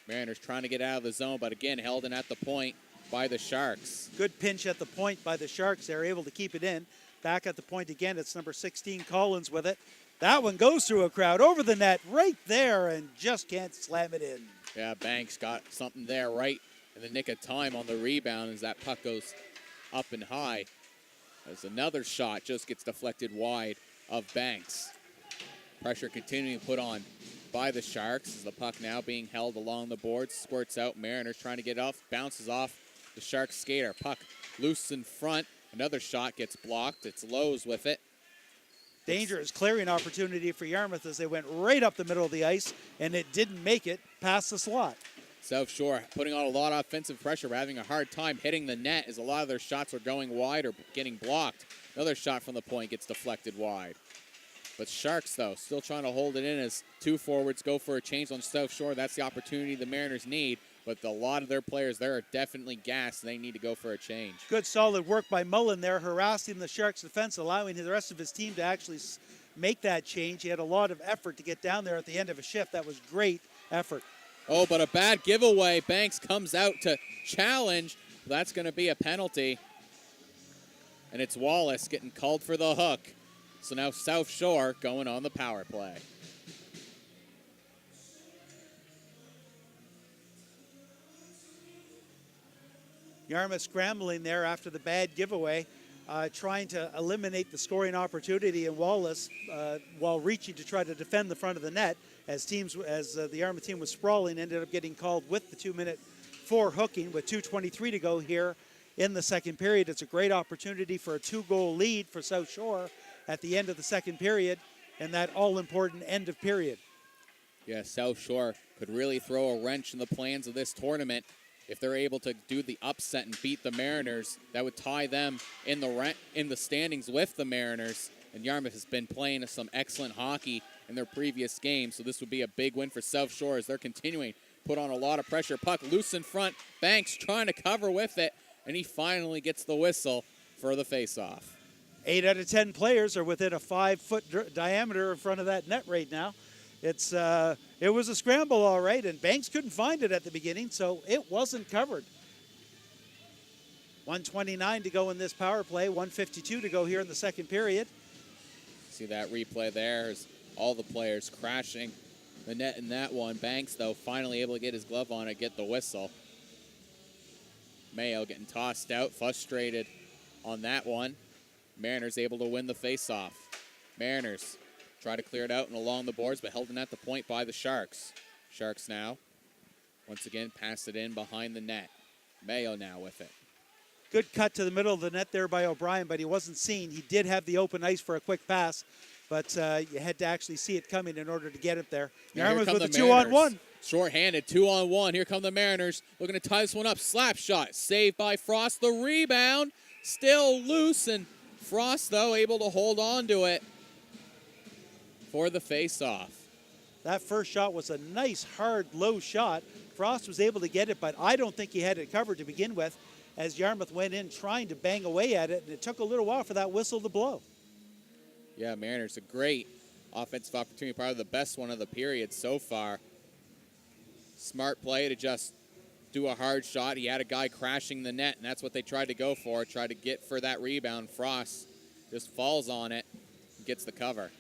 A: Mariners trying to get out of the zone, but again held in at the point by the Sharks.
B: Good pinch at the point by the Sharks. They're able to keep it in. Back at the point again, it's number 16, Collins with it. That one goes through a crowd, over the net, right there, and just can't slam it in.
A: Yeah, Banks got something there right in the nick of time on the rebound as that puck goes up and high. As another shot just gets deflected wide of Banks. Pressure continuing to put on by the Sharks as the puck now being held along the boards. Squirts out. Mariners trying to get off. Bounces off the Sharks skater. Puck loose in front. Another shot gets blocked. It's Lowe's with it.
B: Dangerous clearing opportunity for Yarmouth as they went right up the middle of the ice, and it didn't make it past the slot.
A: South Shore putting on a lot of offensive pressure, but having a hard time hitting the net as a lot of their shots are going wide or getting blocked. Another shot from the point gets deflected wide. But Sharks, though, still trying to hold it in as two forwards go for a change on South Shore. That's the opportunity the Mariners need, but a lot of their players there are definitely gassed. They need to go for a change.
B: Good solid work by Mullen there, harassing the Sharks defense, allowing the rest of his team to actually make that change. He had a lot of effort to get down there at the end of a shift. That was great effort.
A: Oh, but a bad giveaway. Banks comes out to challenge. That's going to be a penalty. And it's Wallace getting called for the hook. So now South Shore going on the power play.
B: Yarmouth scrambling there after the bad giveaway, trying to eliminate the scoring opportunity, and Wallace, while reaching to try to defend the front of the net, as the Yarmouth team was sprawling, ended up getting called with the 2-minute for hooking with 2:23 to go here in the second period. It's a great opportunity for a 2-goal lead for South Shore at the end of the second period, and that all-important end of period.
A: Yeah, South Shore could really throw a wrench in the plans of this tournament. If they're able to do the upset and beat the Mariners, that would tie them in the standings with the Mariners. And Yarmouth has been playing some excellent hockey in their previous games, so this would be a big win for South Shore as they're continuing to put on a lot of pressure. Puck loose in front. Banks trying to cover with it, and he finally gets the whistle for the faceoff.
B: 8 out of 10 players are within a 5-foot diameter in front of that net right now. It was a scramble, all right, and Banks couldn't find it at the beginning, so it wasn't covered. 1:29 to go in this power play, 1:52 to go here in the second period.
A: See that replay there as all the players crashing the net in that one. Banks, though, finally able to get his glove on it, get the whistle. Mayo getting tossed out, frustrated on that one. Mariners able to win the faceoff. Mariners try to clear it out and along the boards, but held in at the point by the Sharks. Sharks now, once again, pass it in behind the net. Mayo now with it.
B: Good cut to the middle of the net there by O'Brien, but he wasn't seen. He did have the open ice for a quick pass, but you had to actually see it coming in order to get it there. Yarmouth with a 2-on-1.
A: Short-handed, 2-on-1. Here come the Mariners. Looking to tie this one up. Slap shot. Saved by Frost. The rebound. Still loose, and Frost, though, able to hold on to it for the face-off.
B: That first shot was a nice, hard, low shot. Frost was able to get it, but I don't think he had it covered to begin with as Yarmouth went in trying to bang away at it, and it took a little while for that whistle to blow.
A: Yeah, Mariners, a great offensive opportunity, probably the best one of the period so far. Smart play to just do a hard shot. He had a guy crashing the net, and that's what they tried to go for, tried to get for that rebound. Frost just falls on it and gets the cover.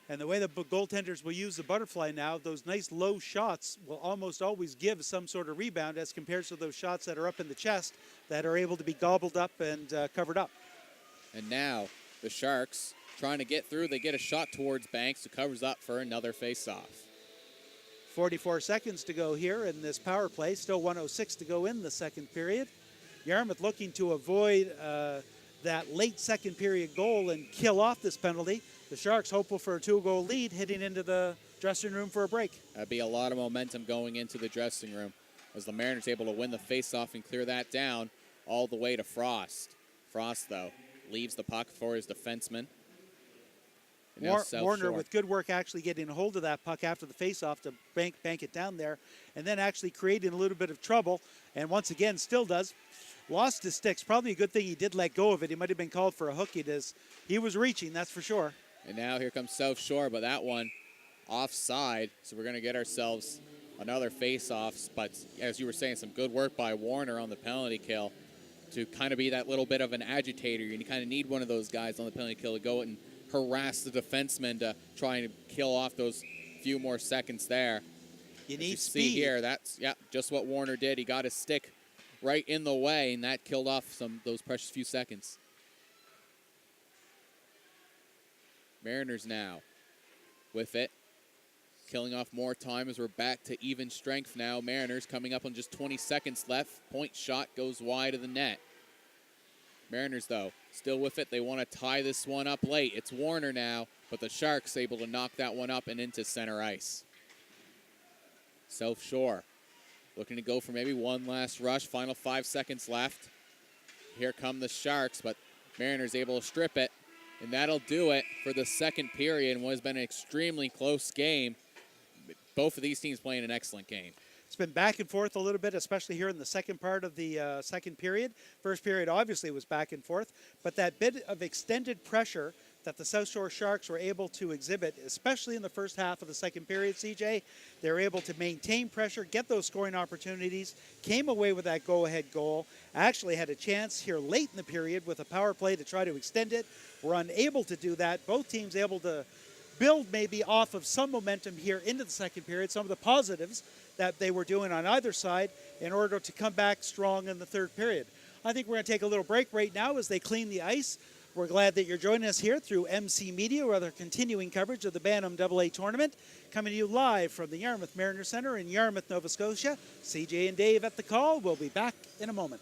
B: And the way the goaltenders will use the butterfly now, those nice low shots will almost always give some sort of rebound as compared to those shots that are up in the chest that are able to be gobbled up and covered up.
A: And now the Sharks trying to get through. They get a shot towards Banks, who covers up for another face-off.
B: 44 seconds to go here in this power play. Still 1:06 to go in the second period. Yarmouth looking to avoid that late second period goal and kill off this penalty. The Sharks hopeful for a 2-goal lead heading into the dressing room for a break.
A: That'd be a lot of momentum going into the dressing room as the Mariners able to win the faceoff and clear that down all the way to Frost. Frost, though, leaves the puck for his defenseman.
B: Warner with good work actually getting a hold of that puck after the faceoff to bank it down there, and then actually creating a little bit of trouble, and once again still does. Lost his sticks. Probably a good thing he did let go of it. He might have been called for a hook. He was reaching, that's for sure.
A: And now here comes South Shore, but that one offside, so we're going to get ourselves another face-off. But as you were saying, some good work by Warner on the penalty kill to kind of be that little bit of an agitator. And you kind of need one of those guys on the penalty kill to go and harass the defenseman to try and kill off those few more seconds there.
B: You
A: As
B: need
A: you
B: speed.
A: see here, that's just what Warner did. He got his stick right in the way, and that killed off those precious few seconds. Mariners now with it, killing off more time as we're back to even strength now. Mariners coming up on just 20 seconds left. Point shot goes wide of the net. Mariners, though, still with it. They want to tie this one up late. It's Warner now, but the Sharks able to knock that one up and into center ice. South Shore looking to go for maybe one last rush. Final 5 seconds left. Here come the Sharks, but Mariners able to strip it. And that'll do it for the second period in what has been an extremely close game. Both of these teams playing an excellent game.
B: It's been back and forth a little bit, especially here in the second part of the second period. First period obviously was back and forth, but that bit of extended pressure that the South Shore Sharks were able to exhibit, especially in the first half of the second period, CJ, they were able to maintain pressure, get those scoring opportunities, came away with that go-ahead goal, actually had a chance here late in the period with a power play to try to extend it, were unable to do that. Both teams able to build maybe off of some momentum here into the second period, some of the positives that they were doing on either side in order to come back strong in the third period. I think we're going to take a little break right now as they clean the ice. We're glad that you're joining us here through MC Media with our continuing coverage of the Bantam AA tournament, coming to you live from the Yarmouth Mariner Center in Yarmouth, Nova Scotia. CJ and Dave at the call. We'll be back in a moment.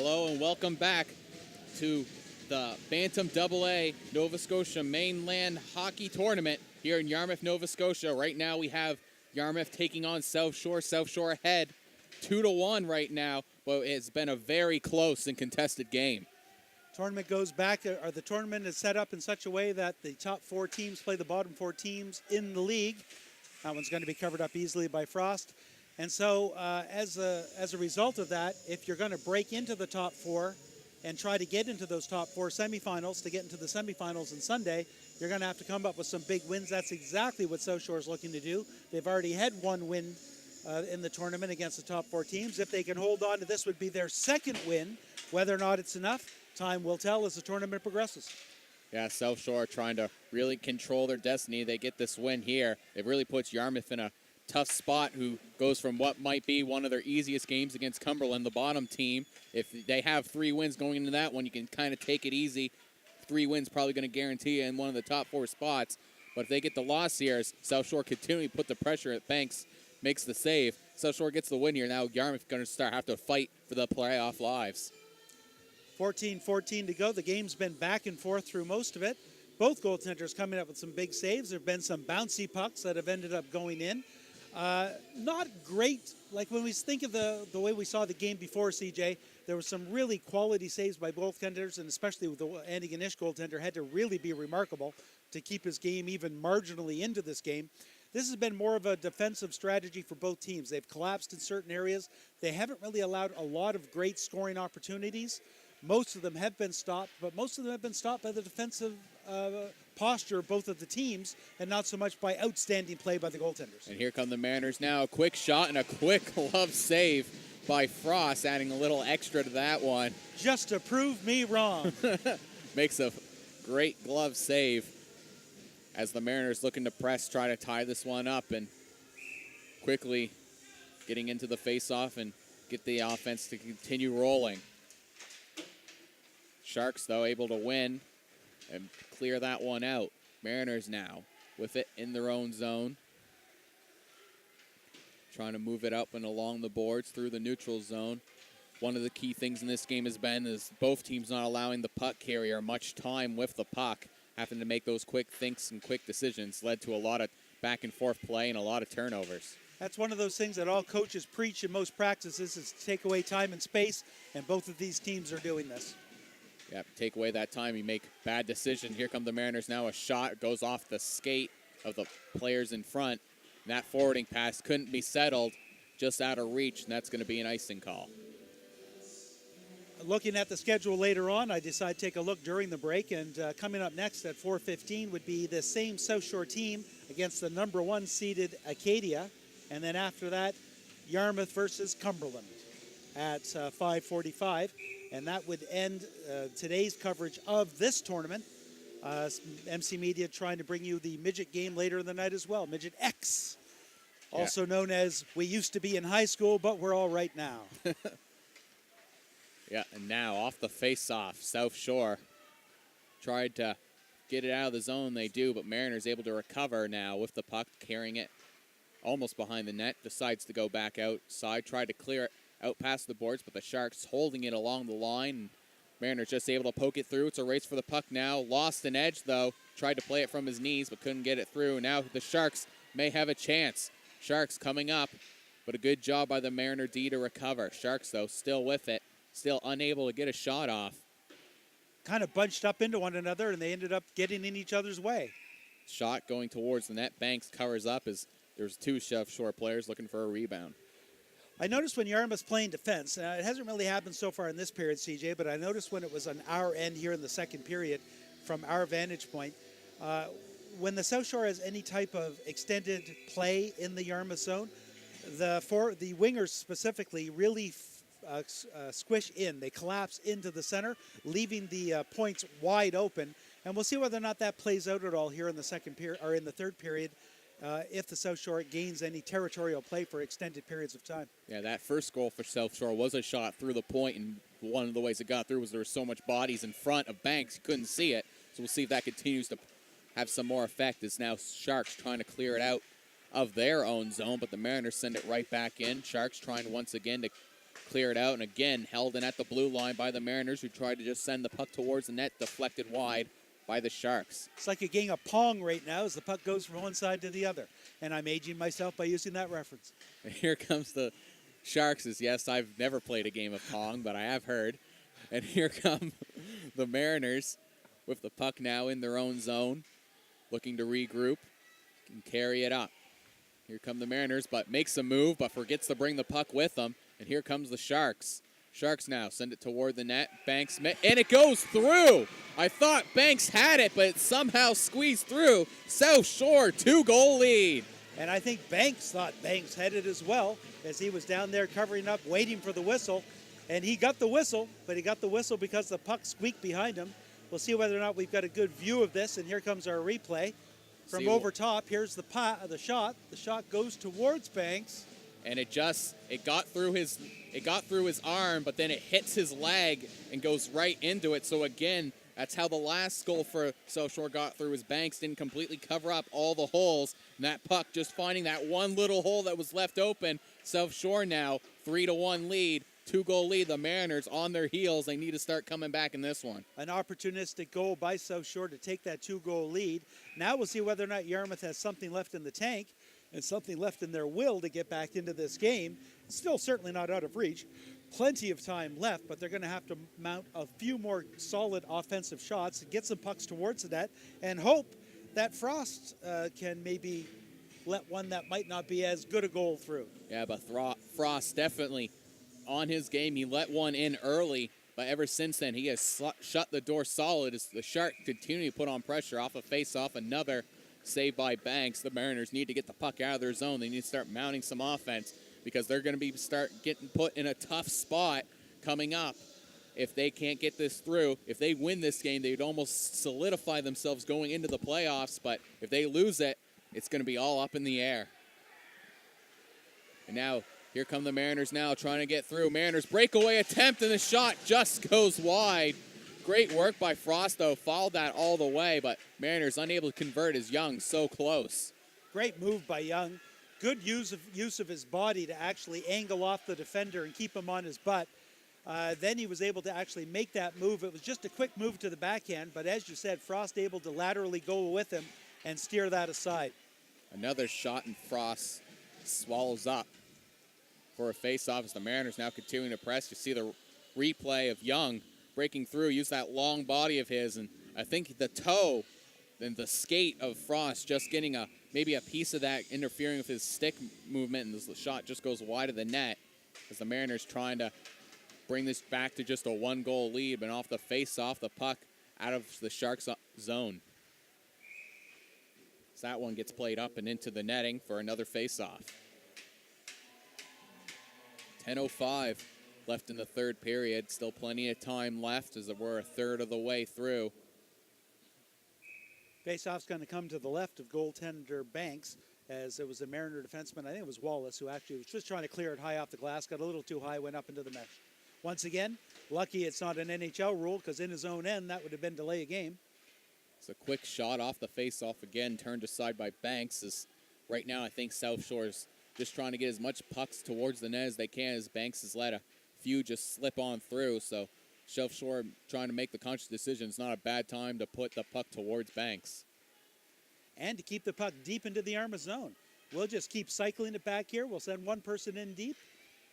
A: Hello and welcome back to the Bantam AA Nova Scotia Mainland Hockey Tournament here in Yarmouth, Nova Scotia. Right now we have Yarmouth taking on South Shore. South Shore ahead 2-1 right now, but it's been a very close and contested game.
B: Tournament goes back, or the tournament is set up in such a way that the top 4 teams play the bottom 4 teams in the league. That one's going to be covered up easily by Frost. And so as a result of that, if you're going to break into the top 4 and try to get into those top 4 semifinals to get into the semifinals on Sunday, you're going to have to come up with some big wins. That's exactly what South Shore is looking to do. They've already had one win in the tournament against the top 4 teams. If they can hold on to this, would be their second win. Whether or not it's enough, time will tell as the tournament progresses.
A: Yeah, South Shore trying to really control their destiny. They get this win here. It really puts Yarmouth in a tough spot, who goes from what might be one of their easiest games against Cumberland, the bottom team. If they have 3 wins going into that one, you can kind of take it easy. 3 wins probably going to guarantee you in one of the top 4 spots. But if they get the loss here, as South Shore continually put the pressure at Banks, makes the save. South Shore gets the win here. Now Yarmouth going to have to fight for the playoff lives.
B: 14-14 to go. The game's been back and forth through most of it. Both goaltenders coming up with some big saves. There have been some bouncy pucks that have ended up going in. Not great, like when we think of the way we saw the game before, CJ, there was some really quality saves by both goaltenders, and especially with the Andy Ganesh goaltender had to really be remarkable to keep his game even marginally into this game. This has been more of a defensive strategy for both teams. They've collapsed in certain areas. They haven't really allowed a lot of great scoring opportunities. Most of them have been stopped, but most of them have been stopped by the defensive posture of both of the teams, and not so much by outstanding play by the goaltenders.
A: And here come the Mariners now. A quick shot and a quick glove save by Frost, adding a little extra to that one.
B: Just to prove me wrong.
A: Makes a great glove save as the Mariners looking to press, try to tie this one up, and quickly getting into the face-off and get the offense to continue rolling. Sharks, though, able to win and clear that one out. Mariners now with it in their own zone. Trying to move it up and along the boards through the neutral zone. One of the key things in this game has been is both teams not allowing the puck carrier much time with the puck, having to make those quick thinks and quick decisions, led to a lot of back and forth play and a lot of turnovers.
B: That's one of those things that all coaches preach in most practices, is to take away time and space, and both of these teams are doing this.
A: Yeah, take away that time, you make bad decisions. Here come the Mariners now. A shot goes off the skate of the players in front. And that forwarding pass couldn't be settled, just out of reach, and that's going to be an icing call.
B: Looking at the schedule later on, I decided to take a look during the break, and coming up next at 4:15 would be the same South Shore team against the number 1 seeded Acadia, and then after that, Yarmouth versus Cumberland at 5:45. And that would end today's coverage of this tournament. MC Media trying to bring you the midget game later in the night as well. Midget X, also known as we used to be in high school, but we're all right now.
A: Yeah, and now off the face-off, South Shore tried to get it out of the zone. They do, but Mariners able to recover now with the puck, carrying it almost behind the net. Decides to go back outside, tried to clear it out past the boards, but the Sharks holding it along the line. And Mariners just able to poke it through. It's a race for the puck now. Lost an edge, though. Tried to play it from his knees, but couldn't get it through. Now the Sharks may have a chance. Sharks coming up, but a good job by the Mariner D to recover. Sharks, though, still with it. Still unable to get a shot off.
B: Kind of bunched up into one another, and they ended up getting in each other's way.
A: Shot going towards the net. Banks covers up as there's 2 South Shore players looking for a rebound.
B: I noticed when Yarmouth's playing defense, it hasn't really happened so far in this period, CJ, but I noticed when it was on our end here in the second period, from our vantage point, when the South Shore has any type of extended play in the Yarmouth zone, the wingers specifically really squish in. They collapse into the center, leaving the points wide open. And we'll see whether or not that plays out at all here in the second period or in the third period. If the South Shore gains any territorial play for extended periods of time.
A: Yeah, that first goal for South Shore was a shot through the point, and one of the ways it got through was there were so much bodies in front of Banks, you couldn't see it. So we'll see if that continues to have some more effect, as now Sharks trying to clear it out of their own zone, but the Mariners send it right back in. Sharks trying once again to cleared out, and again held in at the blue line by the Mariners, who tried to just send the puck towards the net, deflected wide by the Sharks.
B: It's like a game of Pong right now as the puck goes from one side to the other. And I'm aging myself by using that reference.
A: And here comes the Sharks. Yes, I've never played a game of Pong, but I have heard. And here come the Mariners with the puck now in their own zone, looking to regroup and carry it up. Here come the Mariners, but makes a move, but forgets to bring the puck with them. And here comes the Sharks. Sharks now send it toward the net. Banks, and it goes through. I thought Banks had it, but it somehow squeezed through. South Shore, 2-goal lead.
B: And I think Banks thought Banks had it as well, as he was down there covering up, waiting for the whistle. And he got the whistle, but he got the whistle because the puck squeaked behind him. We'll see whether or not we've got a good view of this. And here comes our replay. From over top, here's the shot. The shot goes towards Banks.
A: And it got through his arm, but then it hits his leg and goes right into it. So again, that's how the last goal for South Shore got through. His Banks didn't completely cover up all the holes, and that puck just finding that one little hole that was left open. South Shore now 3-1 lead, 2-goal lead. The Mariners on their heels. They need to start coming back in this one.
B: An opportunistic goal by South Shore to take that 2-goal lead. Now we'll see whether or not Yarmouth has something left in the tank and something left in their will to get back into this game. Still certainly not out of reach. Plenty of time left, but they're going to have to mount a few more solid offensive shots, get some pucks towards the net, and hope that Frost can maybe let one that might not be as good a goal through.
A: Yeah, but Frost definitely on his game. He let one in early, but ever since then he has shut the door solid as the Sharks continue to put on pressure off a face-off. Another save by Banks. The Mariners need to get the puck out of their zone. They need to start mounting some offense because they're going to start getting put in a tough spot coming up. If they can't get this through, if they win this game, they would almost solidify themselves going into the playoffs. But if they lose it, it's going to be all up in the air. And now, here come the Mariners now trying to get through. Mariners breakaway attempt, and the shot just goes wide. Great work by Frost, though. Followed that all the way, but Mariners unable to convert as Young so close.
B: Great move by Young. Good use of his body to actually angle off the defender and keep him on his butt. Then he was able to actually make that move. It was just a quick move to the backhand, but as you said, Frost able to laterally go with him and steer that aside.
A: Another shot, and Frost swallows up for a face-off as the Mariners now continuing to press. You see the replay of Young breaking through, use that long body of his, and I think the toe and the skate of Frost just getting maybe a piece of that interfering with his stick movement, and the shot just goes wide of the net as the Mariners trying to bring this back to just a 1-goal lead, but off the face-off, the puck out of the Sharks' zone. So that one gets played up and into the netting for another face-off. 10:05 left in the third period. Still plenty of time left as we're a third of the way through.
B: Faceoff's going to come to the left of goaltender Banks, as it was a Mariner defenseman. I think it was Wallace who actually was just trying to clear it high off the glass, got a little too high, went up into the mesh. Once again, lucky it's not an NHL rule, because in his own end, that would have been delay a game.
A: It's a quick shot off the face-off again, turned aside by Banks. As right now, I think South Shore's just trying to get as much pucks towards the net as they can, as Banks has let a few just slip on through. So South Shore trying to make the conscious decision. It's not a bad time to put the puck towards Banks.
B: And to keep the puck deep into the Yarmouth zone. We'll just keep cycling it back here. We'll send one person in deep.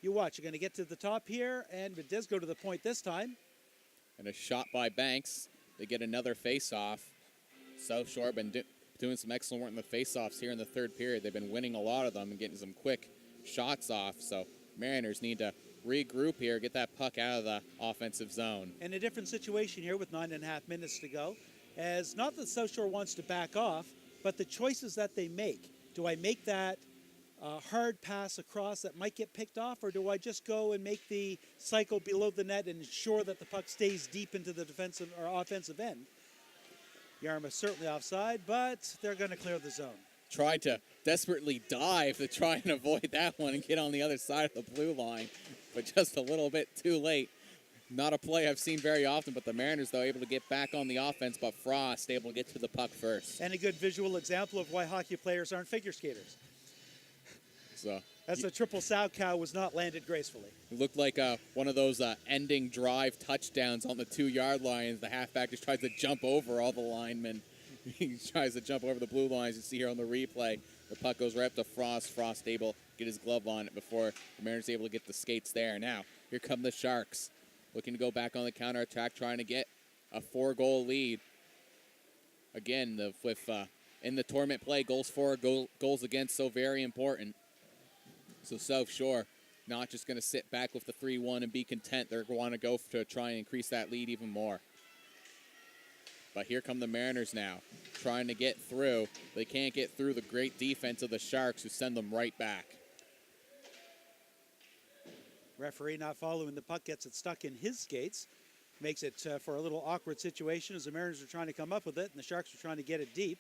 B: You watch. You're going to get to the top here, and it does go to the point this time.
A: And a shot by Banks. They get another face-off. South Shore been doing some excellent work in the face-offs here in the third period. They've been winning a lot of them and getting some quick shots off. So Mariners need to regroup here, get that puck out of the offensive zone.
B: And a different situation here with 9.5 minutes to go. As not that South Shore wants to back off, but the choices that they make. Do I make that hard pass across that might get picked off, or do I just go and make the cycle below the net and ensure that the puck stays deep into the defensive or offensive end? Yarmouth certainly offside, but they're going to clear the zone.
A: Tried to desperately dive to try and avoid that one and get on the other side of the blue line, but just a little bit too late. Not a play I've seen very often, but the Mariners, though, able to get back on the offense, but Frost able to get to the puck first.
B: And a good visual example of why hockey players aren't figure skaters.
A: So
B: As the triple sow cow was not landed gracefully.
A: It looked like one of those ending drive touchdowns on the 2-yard line. The halfback just tries to jump over all the linemen. He tries to jump over the blue lines. You see here on the replay, the puck goes right up to Frost. Frost able to get his glove on it before the Mariners able to get the skates there. Now, here come the Sharks, looking to go back on the counterattack, trying to get a 4-goal lead. Again, in the tournament play, goals for, goals against, so very important. So South Shore not just going to sit back with the 3-1 and be content. They're going to go to try and increase that lead even more. But here come the Mariners now, trying to get through. They can't get through the great defense of the Sharks, who send them right back.
B: Referee not following the puck, gets it stuck in his skates. Makes it for a little awkward situation as the Mariners are trying to come up with it, and the Sharks are trying to get it deep.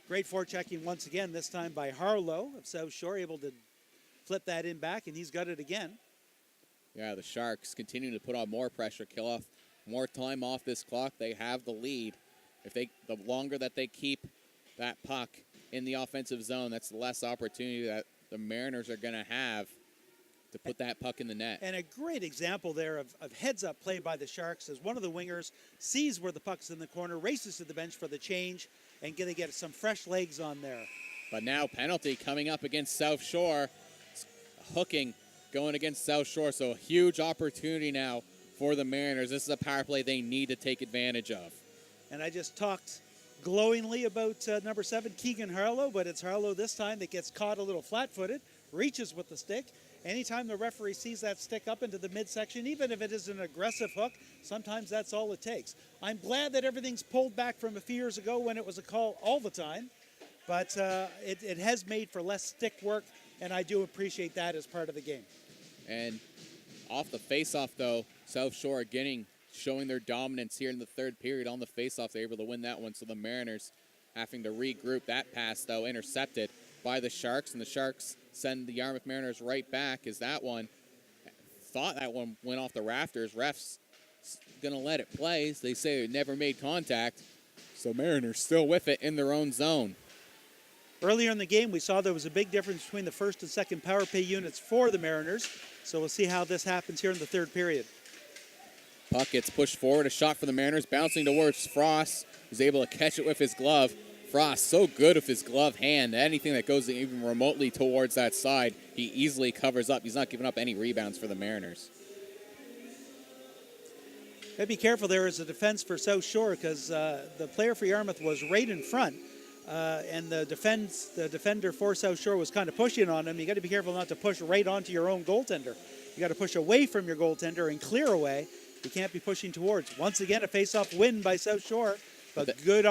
B: Great forechecking once again, this time by Harlow of South Shore, able to flip that in back, and he's got it again.
A: Yeah, the Sharks continuing to put on more pressure, kill off more time off this clock. They have the lead. The longer that they keep that puck in the offensive zone, that's the less opportunity that the Mariners are going to have to put that puck in the net.
B: And a great example there of heads-up play by the Sharks as one of the wingers sees where the puck's in the corner, races to the bench for the change, and going to get some fresh legs on there.
A: But now penalty coming up against South Shore. Hooking going against South Shore, so a huge opportunity now for the Mariners. This is a power play they need to take advantage of.
B: And I just talked glowingly about number 7, Keegan Harlow, but it's Harlow this time that gets caught a little flat-footed, reaches with the stick. Anytime the referee sees that stick up into the midsection, even if it is an aggressive hook, sometimes that's all it takes. I'm glad that everything's pulled back from a few years ago when it was a call all the time, but it has made for less stick work, and I do appreciate that as part of the game.
A: And off the faceoff, though, South Shore showing their dominance here in the third period on the faceoff. They're able to win that one, so the Mariners having to regroup. That pass, though, intercepted by the Sharks, and the Sharks send the Yarmouth Mariners right back as that one, thought that one went off the rafters. Refs going to let it play. They say it never made contact, so Mariners still with it in their own zone.
B: Earlier in the game, we saw there was a big difference between the first and second power play units for the Mariners, so we'll see how this happens here in the third period.
A: Puck gets pushed forward, a shot for the Mariners, bouncing towards Frost, who's able to catch it with his glove. Frost so good with his glove hand. Anything that goes even remotely towards that side, he easily covers up. He's not giving up any rebounds for the Mariners.
B: Gotta be careful there as a defense for South Shore because the player for Yarmouth was right in front, and the defender for South Shore was kind of pushing on him. You got to be careful not to push right onto your own goaltender. You got to push away from your goaltender and clear away. You can't be pushing towards. Once again, a face-off win by South Shore, but good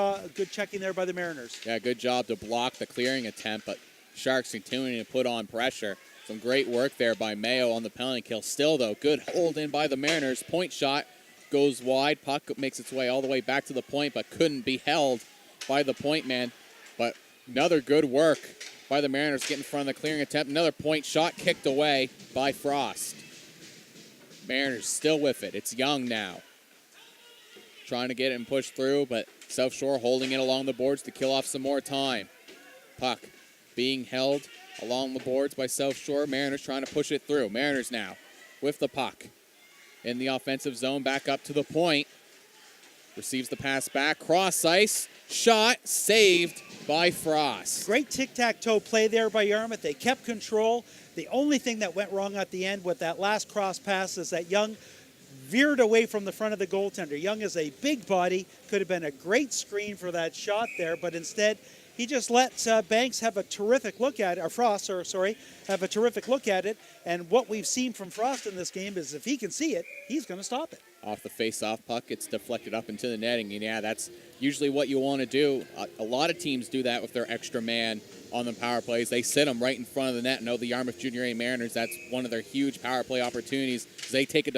B: checking there by the Mariners.
A: Yeah, good job to block the clearing attempt, but Sharks continuing to put on pressure. Some great work there by Mayo on the penalty kill. Still, though, good hold in by the Mariners. Point shot goes wide. Puck makes its way all the way back to the point, but couldn't be held by the point man. But another good work by the Mariners getting in front of the clearing attempt. Another point shot kicked away by Frost. Mariners still with it. It's Young now. Trying to get it and push through, but South Shore holding it along the boards to kill off some more time. Puck being held along the boards by South Shore. Mariners trying to push it through. Mariners now with the puck in the offensive zone, back up to the point. Receives the pass back, cross ice, shot, saved by Frost.
B: Great tic-tac-toe play there by Yarmouth. They kept control. The only thing that went wrong at the end with that last cross pass is that Young veered away from the front of the goaltender. Young is a big body, could have been a great screen for that shot there, but instead he just let Banks have a terrific look at it, or Frost, have a terrific look at it. And what we've seen from Frost in this game is if he can see it, he's going to stop it.
A: Off the face-off puck, it's deflected up into the netting. And yeah, that's usually what you want to do. A lot of teams do that with their extra man on the power plays. They sit them right in front of the net. No, the Yarmouth Junior A Mariners, that's one of their huge power play opportunities. They take a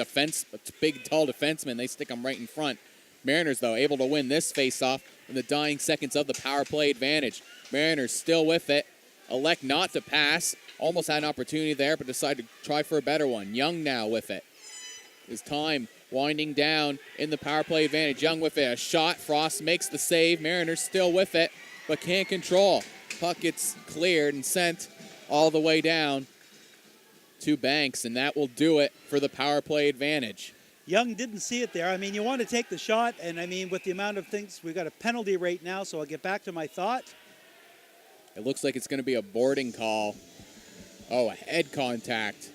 A: big, tall defenseman, they stick them right in front. Mariners, though, able to win this face-off in the dying seconds of the power play advantage. Mariners still with it. Elect not to pass. Almost had an opportunity there, but decided to try for a better one. Young now with it. His time winding down in the power play advantage. Young with it. A shot. Frost makes the save. Mariners still with it, but can't control. Puck gets cleared and sent all the way down to Banks, and that will do it for the power play advantage.
B: Young didn't see it there. I mean, you want to take the shot, and I mean, with the amount of things, we've got a penalty right now, so I'll get back to my thought.
A: It looks like it's going to be a boarding call. Oh, a head contact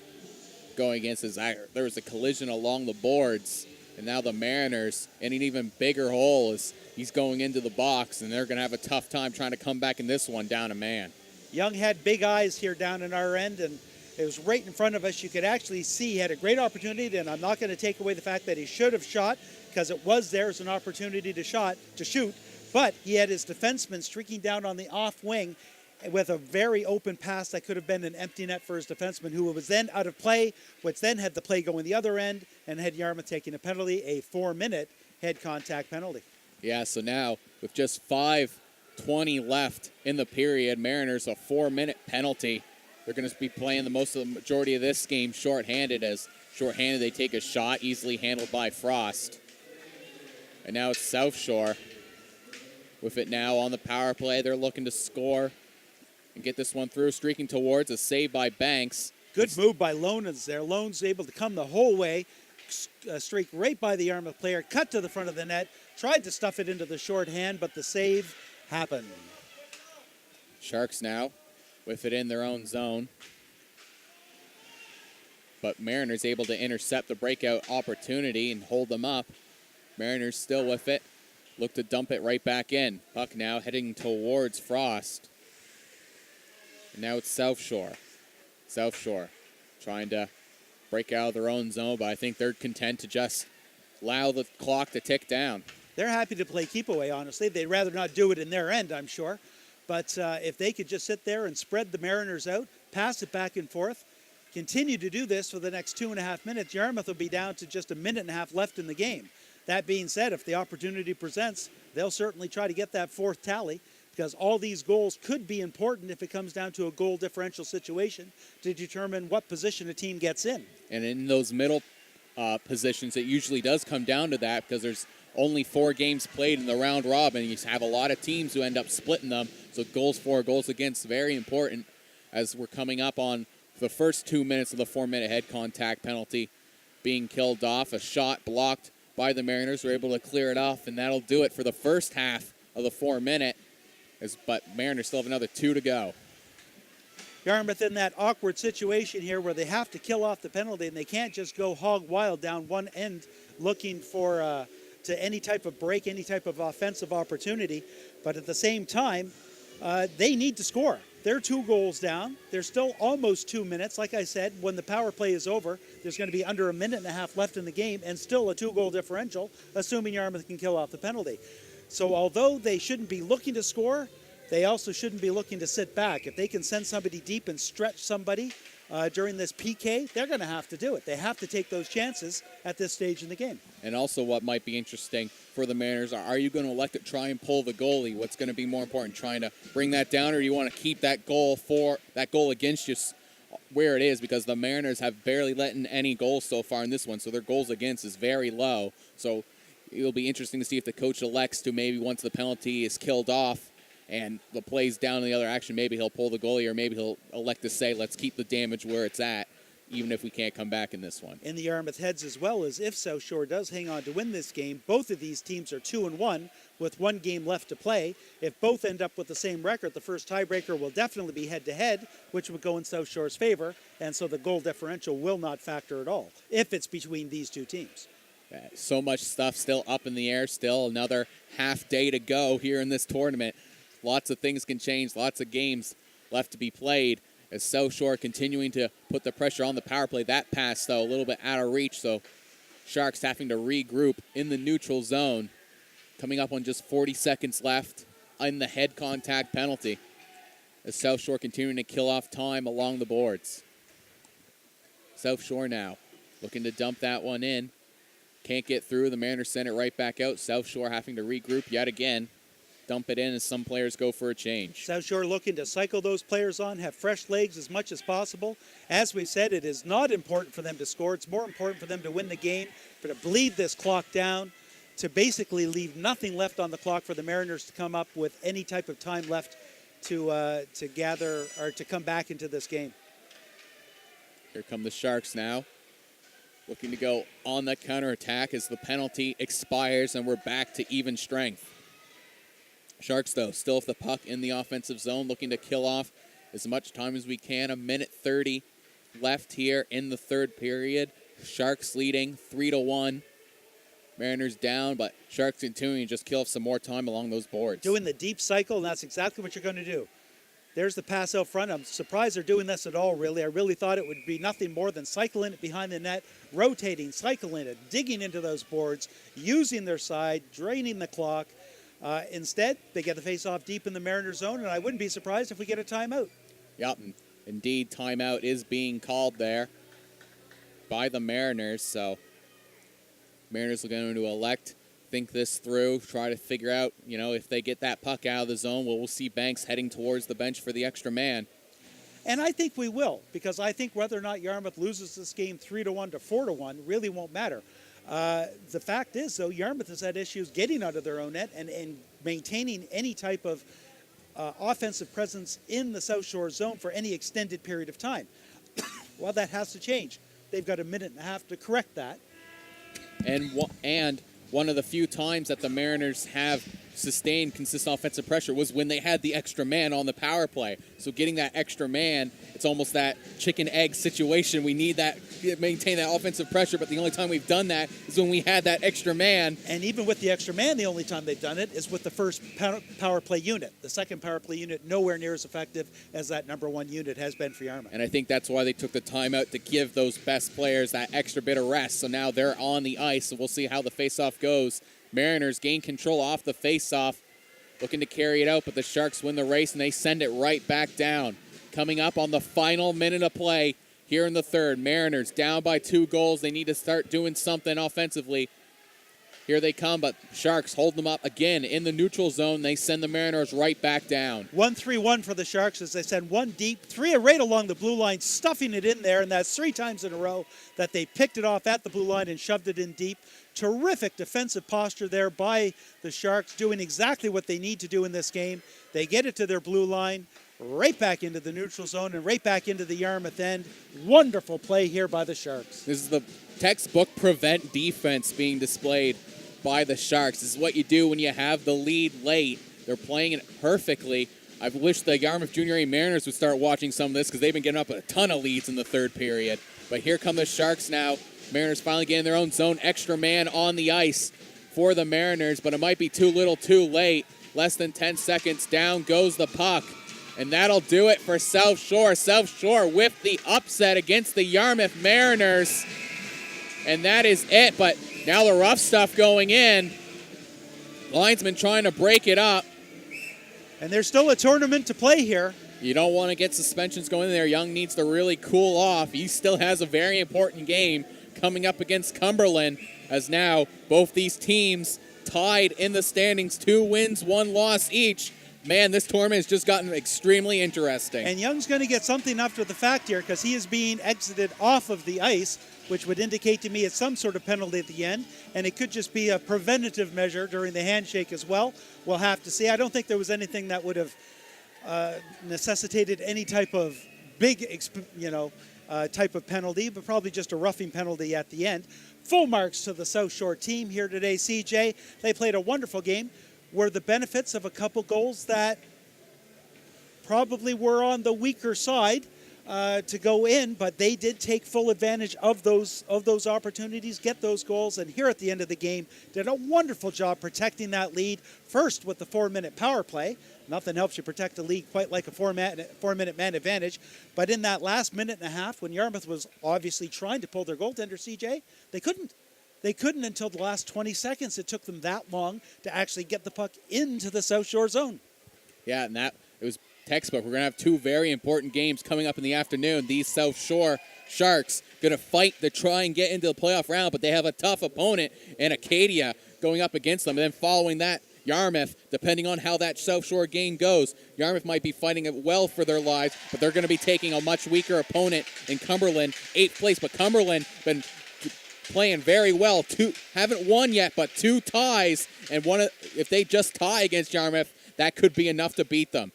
A: going against his eye. There was a collision along the boards, and now the Mariners in an even bigger hole as he's going into the box, and they're going to have a tough time trying to come back in this one down a man.
B: Young had big eyes here down in our end, and it was right in front of us. You could actually see he had a great opportunity, and I'm not going to take away the fact that he should have shot because it was there as an opportunity to shoot, but he had his defenseman streaking down on the off wing with a very open pass that could have been an empty net for his defenseman, who was then out of play, which then had the play going the other end and had Yarmouth taking a penalty, a 4-minute head contact penalty.
A: Yeah, so now with just 5:20 left in the period, Mariners a 4-minute penalty. They're going to be playing the majority of this game shorthanded. As shorthanded, they take a shot, easily handled by Frost. And now it's South Shore with it now on the power play. They're looking to score and get this one through, streaking towards a save by Banks.
B: Good move by Lonens there. Lone's able to come the whole way, streak right by the Yarmouth player, cut to the front of the net, tried to stuff it into the shorthand, but the save happened.
A: Sharks now with it in their own zone. But Mariners able to intercept the breakout opportunity and hold them up. Mariners still with it. Look to dump it right back in. Puck now heading towards Frost. And now it's South Shore. South Shore trying to break out of their own zone, but I think they're content to just allow the clock to tick down.
B: They're happy to play keep away, honestly. They'd rather not do it in their end, I'm sure. But if they could just sit there and spread the Mariners out, pass it back and forth, continue to do this for the next 2.5 minutes, Yarmouth will be down to just a minute and a half left in the game. That being said, if the opportunity presents, they'll certainly try to get that fourth tally, because all these goals could be important if it comes down to a goal differential situation to determine what position a team gets in.
A: And in those middle positions, it usually does come down to that, because there's only 4 games played in the round robin. You have a lot of teams who end up splitting them. So goals for, goals against, very important as we're coming up on the first 2 minutes of the 4-minute head contact penalty being killed off. A shot blocked by the Mariners. We're able to clear it off, and that'll do it for the first half of the 4-minute. But Mariners still have another 2 to go.
B: Yarmouth in that awkward situation here where they have to kill off the penalty, and they can't just go hog wild down one end looking for to any type of break, any type of offensive opportunity. But at the same time, they need to score. They're 2 goals down. There's still almost 2 minutes. Like I said, when the power play is over, there's going to be under a minute and a half left in the game, and still a 2-goal differential, assuming Yarmouth can kill off the penalty. So although they shouldn't be looking to score, they also shouldn't be looking to sit back. If they can send somebody deep and stretch somebody during this PK, they're going to have to do it. They have to take those chances at this stage in the game.
A: And also what might be interesting for the Mariners, are you going to elect to try and pull the goalie? What's going to be more important, trying to bring that down, or do you want to keep that goal against you where it is? Because the Mariners have barely let in any goals so far in this one, so their goals against is very low. So it'll be interesting to see if the coach elects to, maybe once the penalty is killed off and the play's down in the other action, maybe he'll pull the goalie, or maybe he'll elect to say, let's keep the damage where it's at, even if we can't come back in this one.
B: In the Yarmouth heads as well, as if South Shore does hang on to win this game, both of these teams are 2-1 with 1 game left to play. If both end up with the same record, the first tiebreaker will definitely be head-to-head, which would go in South Shore's favor, and so the goal differential will not factor at all if it's between these 2 teams.
A: So much stuff still up in the air, still another half day to go here in this tournament. Lots of things can change, lots of games left to be played as South Shore continuing to put the pressure on the power play. That pass, though, a little bit out of reach, so Sharks having to regroup in the neutral zone. Coming up on just 40 seconds left in the head contact penalty as South Shore continuing to kill off time along the boards. South Shore now looking to dump that one in. Can't get through. The Mariners send it right back out. South Shore having to regroup yet again. Dump it in as some players go for a change.
B: South Shore looking to cycle those players on, have fresh legs as much as possible. As we said, it is not important for them to score. It's more important for them to win the game, for to bleed this clock down, to basically leave nothing left on the clock for the Mariners to come up with any type of time left to gather or to come back into this game.
A: Here come the Sharks now, looking to go on the counterattack as the penalty expires and we're back to even strength. Sharks, though, still have the puck in the offensive zone, looking to kill off as much time as we can. 1:30 left here in the third period. Sharks leading 3-1. Mariners down, but Sharks continuing to just kill off some more time along those boards.
B: Doing the deep cycle, and that's exactly what you're going to do. There's the pass out front. I'm surprised they're doing this at all, really. I really thought it would be nothing more than cycling it behind the net, rotating, cycling it, digging into those boards, using their side, draining the clock. Instead, they get the face-off deep in the Mariners zone, and I wouldn't be surprised if we get a timeout.
A: Yep, indeed, timeout is being called there by the Mariners. So Mariners are going to elect, think this through, try to figure out, if they get that puck out of the zone, we'll see Banks heading towards the bench for the extra man.
B: And I think we will, because I think whether or not Yarmouth loses this game 3-1 to 4-1 really won't matter. The fact is, though, Yarmouth has had issues getting out of their own net and maintaining any type of offensive presence in the South Shore zone for any extended period of time. Well, that has to change. They've got a minute and a half to correct that.
A: And one of the few times that the Mariners have sustained consistent offensive pressure was when they had the extra man on the power play. So getting that extra man, it's almost that chicken-egg situation. We need that, maintain that offensive pressure, but the only time we've done that is when we had that extra man.
B: And even with the extra man, the only time they've done it is with the first power play unit. The second power play unit, nowhere near as effective as that number one unit has been for Yarmouth.
A: And I think that's why they took the timeout to give those best players that extra bit of rest. So now they're on the ice, so we'll see how the faceoff goes. Mariners gain control off the faceoff, looking to carry it out, but the Sharks win the race and they send it right back down. Coming up on the final minute of play here in the third, Mariners down by 2 goals. They need to start doing something offensively. Here they come, but Sharks hold them up again in the neutral zone. They send the Mariners right back down.
B: 1-3-1 for the Sharks as they send one deep, 3 right along the blue line, stuffing it in there, and that's 3 times in a row that they picked it off at the blue line and shoved it in deep. Terrific defensive posture there by the Sharks, doing exactly what they need to do in this game. They get it to their blue line, right back into the neutral zone and right back into the Yarmouth end. Wonderful play here by the Sharks.
A: This is the textbook prevent defense being displayed by the Sharks. This is what you do when you have the lead late. They're playing it perfectly. I wish the Yarmouth Junior A Mariners would start watching some of this because they've been getting up a ton of leads in the third period. But here come the Sharks now. Mariners finally getting their own zone. Extra man on the ice for the Mariners, but it might be too little too late. Less than 10 seconds. Down goes the puck. And that'll do it for South Shore. South Shore with the upset against the Yarmouth Mariners. And that is it. But now the rough stuff going in. Linesman trying to break it up.
B: And there's still a tournament to play here.
A: You don't want to get suspensions going in there. Young needs to really cool off. He still has a very important game coming up against Cumberland, as now both these teams tied in the standings, 2 wins, 1 loss each. Man, this tournament has just gotten extremely interesting.
B: And Young's going to get something after the fact here because he is being exited off of the ice, which would indicate to me it's some sort of penalty at the end, and it could just be a preventative measure during the handshake as well. We'll have to see. I don't think there was anything that would have necessitated any type of big, type of penalty, but probably just a roughing penalty at the end. Full marks to the South Shore team here today, CJ. They played a wonderful game. Were the benefits of a couple goals that probably were on the weaker side to go in, but they did take full advantage of those opportunities, get those goals, and here at the end of the game did a wonderful job protecting that lead, first with the 4-minute power play. Nothing helps you protect the lead quite like a 4-minute man advantage, but in that last minute and a half when Yarmouth was obviously trying to pull their goaltender, CJ, they couldn't. They couldn't until the last 20 seconds. It took them that long to actually get the puck into the South Shore zone.
A: Yeah, and it was textbook. We're going to have 2 very important games coming up in the afternoon. These South Shore Sharks going to fight to try and get into the playoff round, but they have a tough opponent in Acadia going up against them. And then following that, Yarmouth, depending on how that South Shore game goes, Yarmouth might be fighting it well for their lives, but they're going to be taking a much weaker opponent in Cumberland, 8th place. But Cumberland been playing very well. Haven't won yet, but 2 ties, and if they just tie against Yarmouth, that could be enough to beat them.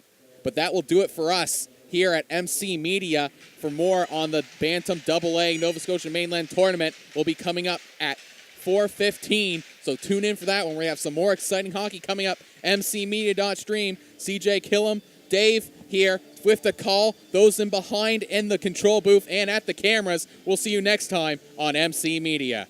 A: But that will do it for us here at MC Media. For more on the Bantam AA Nova Scotia Mainland Tournament, will be coming up at 4:15. So tune in for that when we have some more exciting hockey coming up. MCmedia.stream. CJ Killam, Dave here with the call. Those in behind in the control booth and at the cameras. We'll see you next time on MC Media.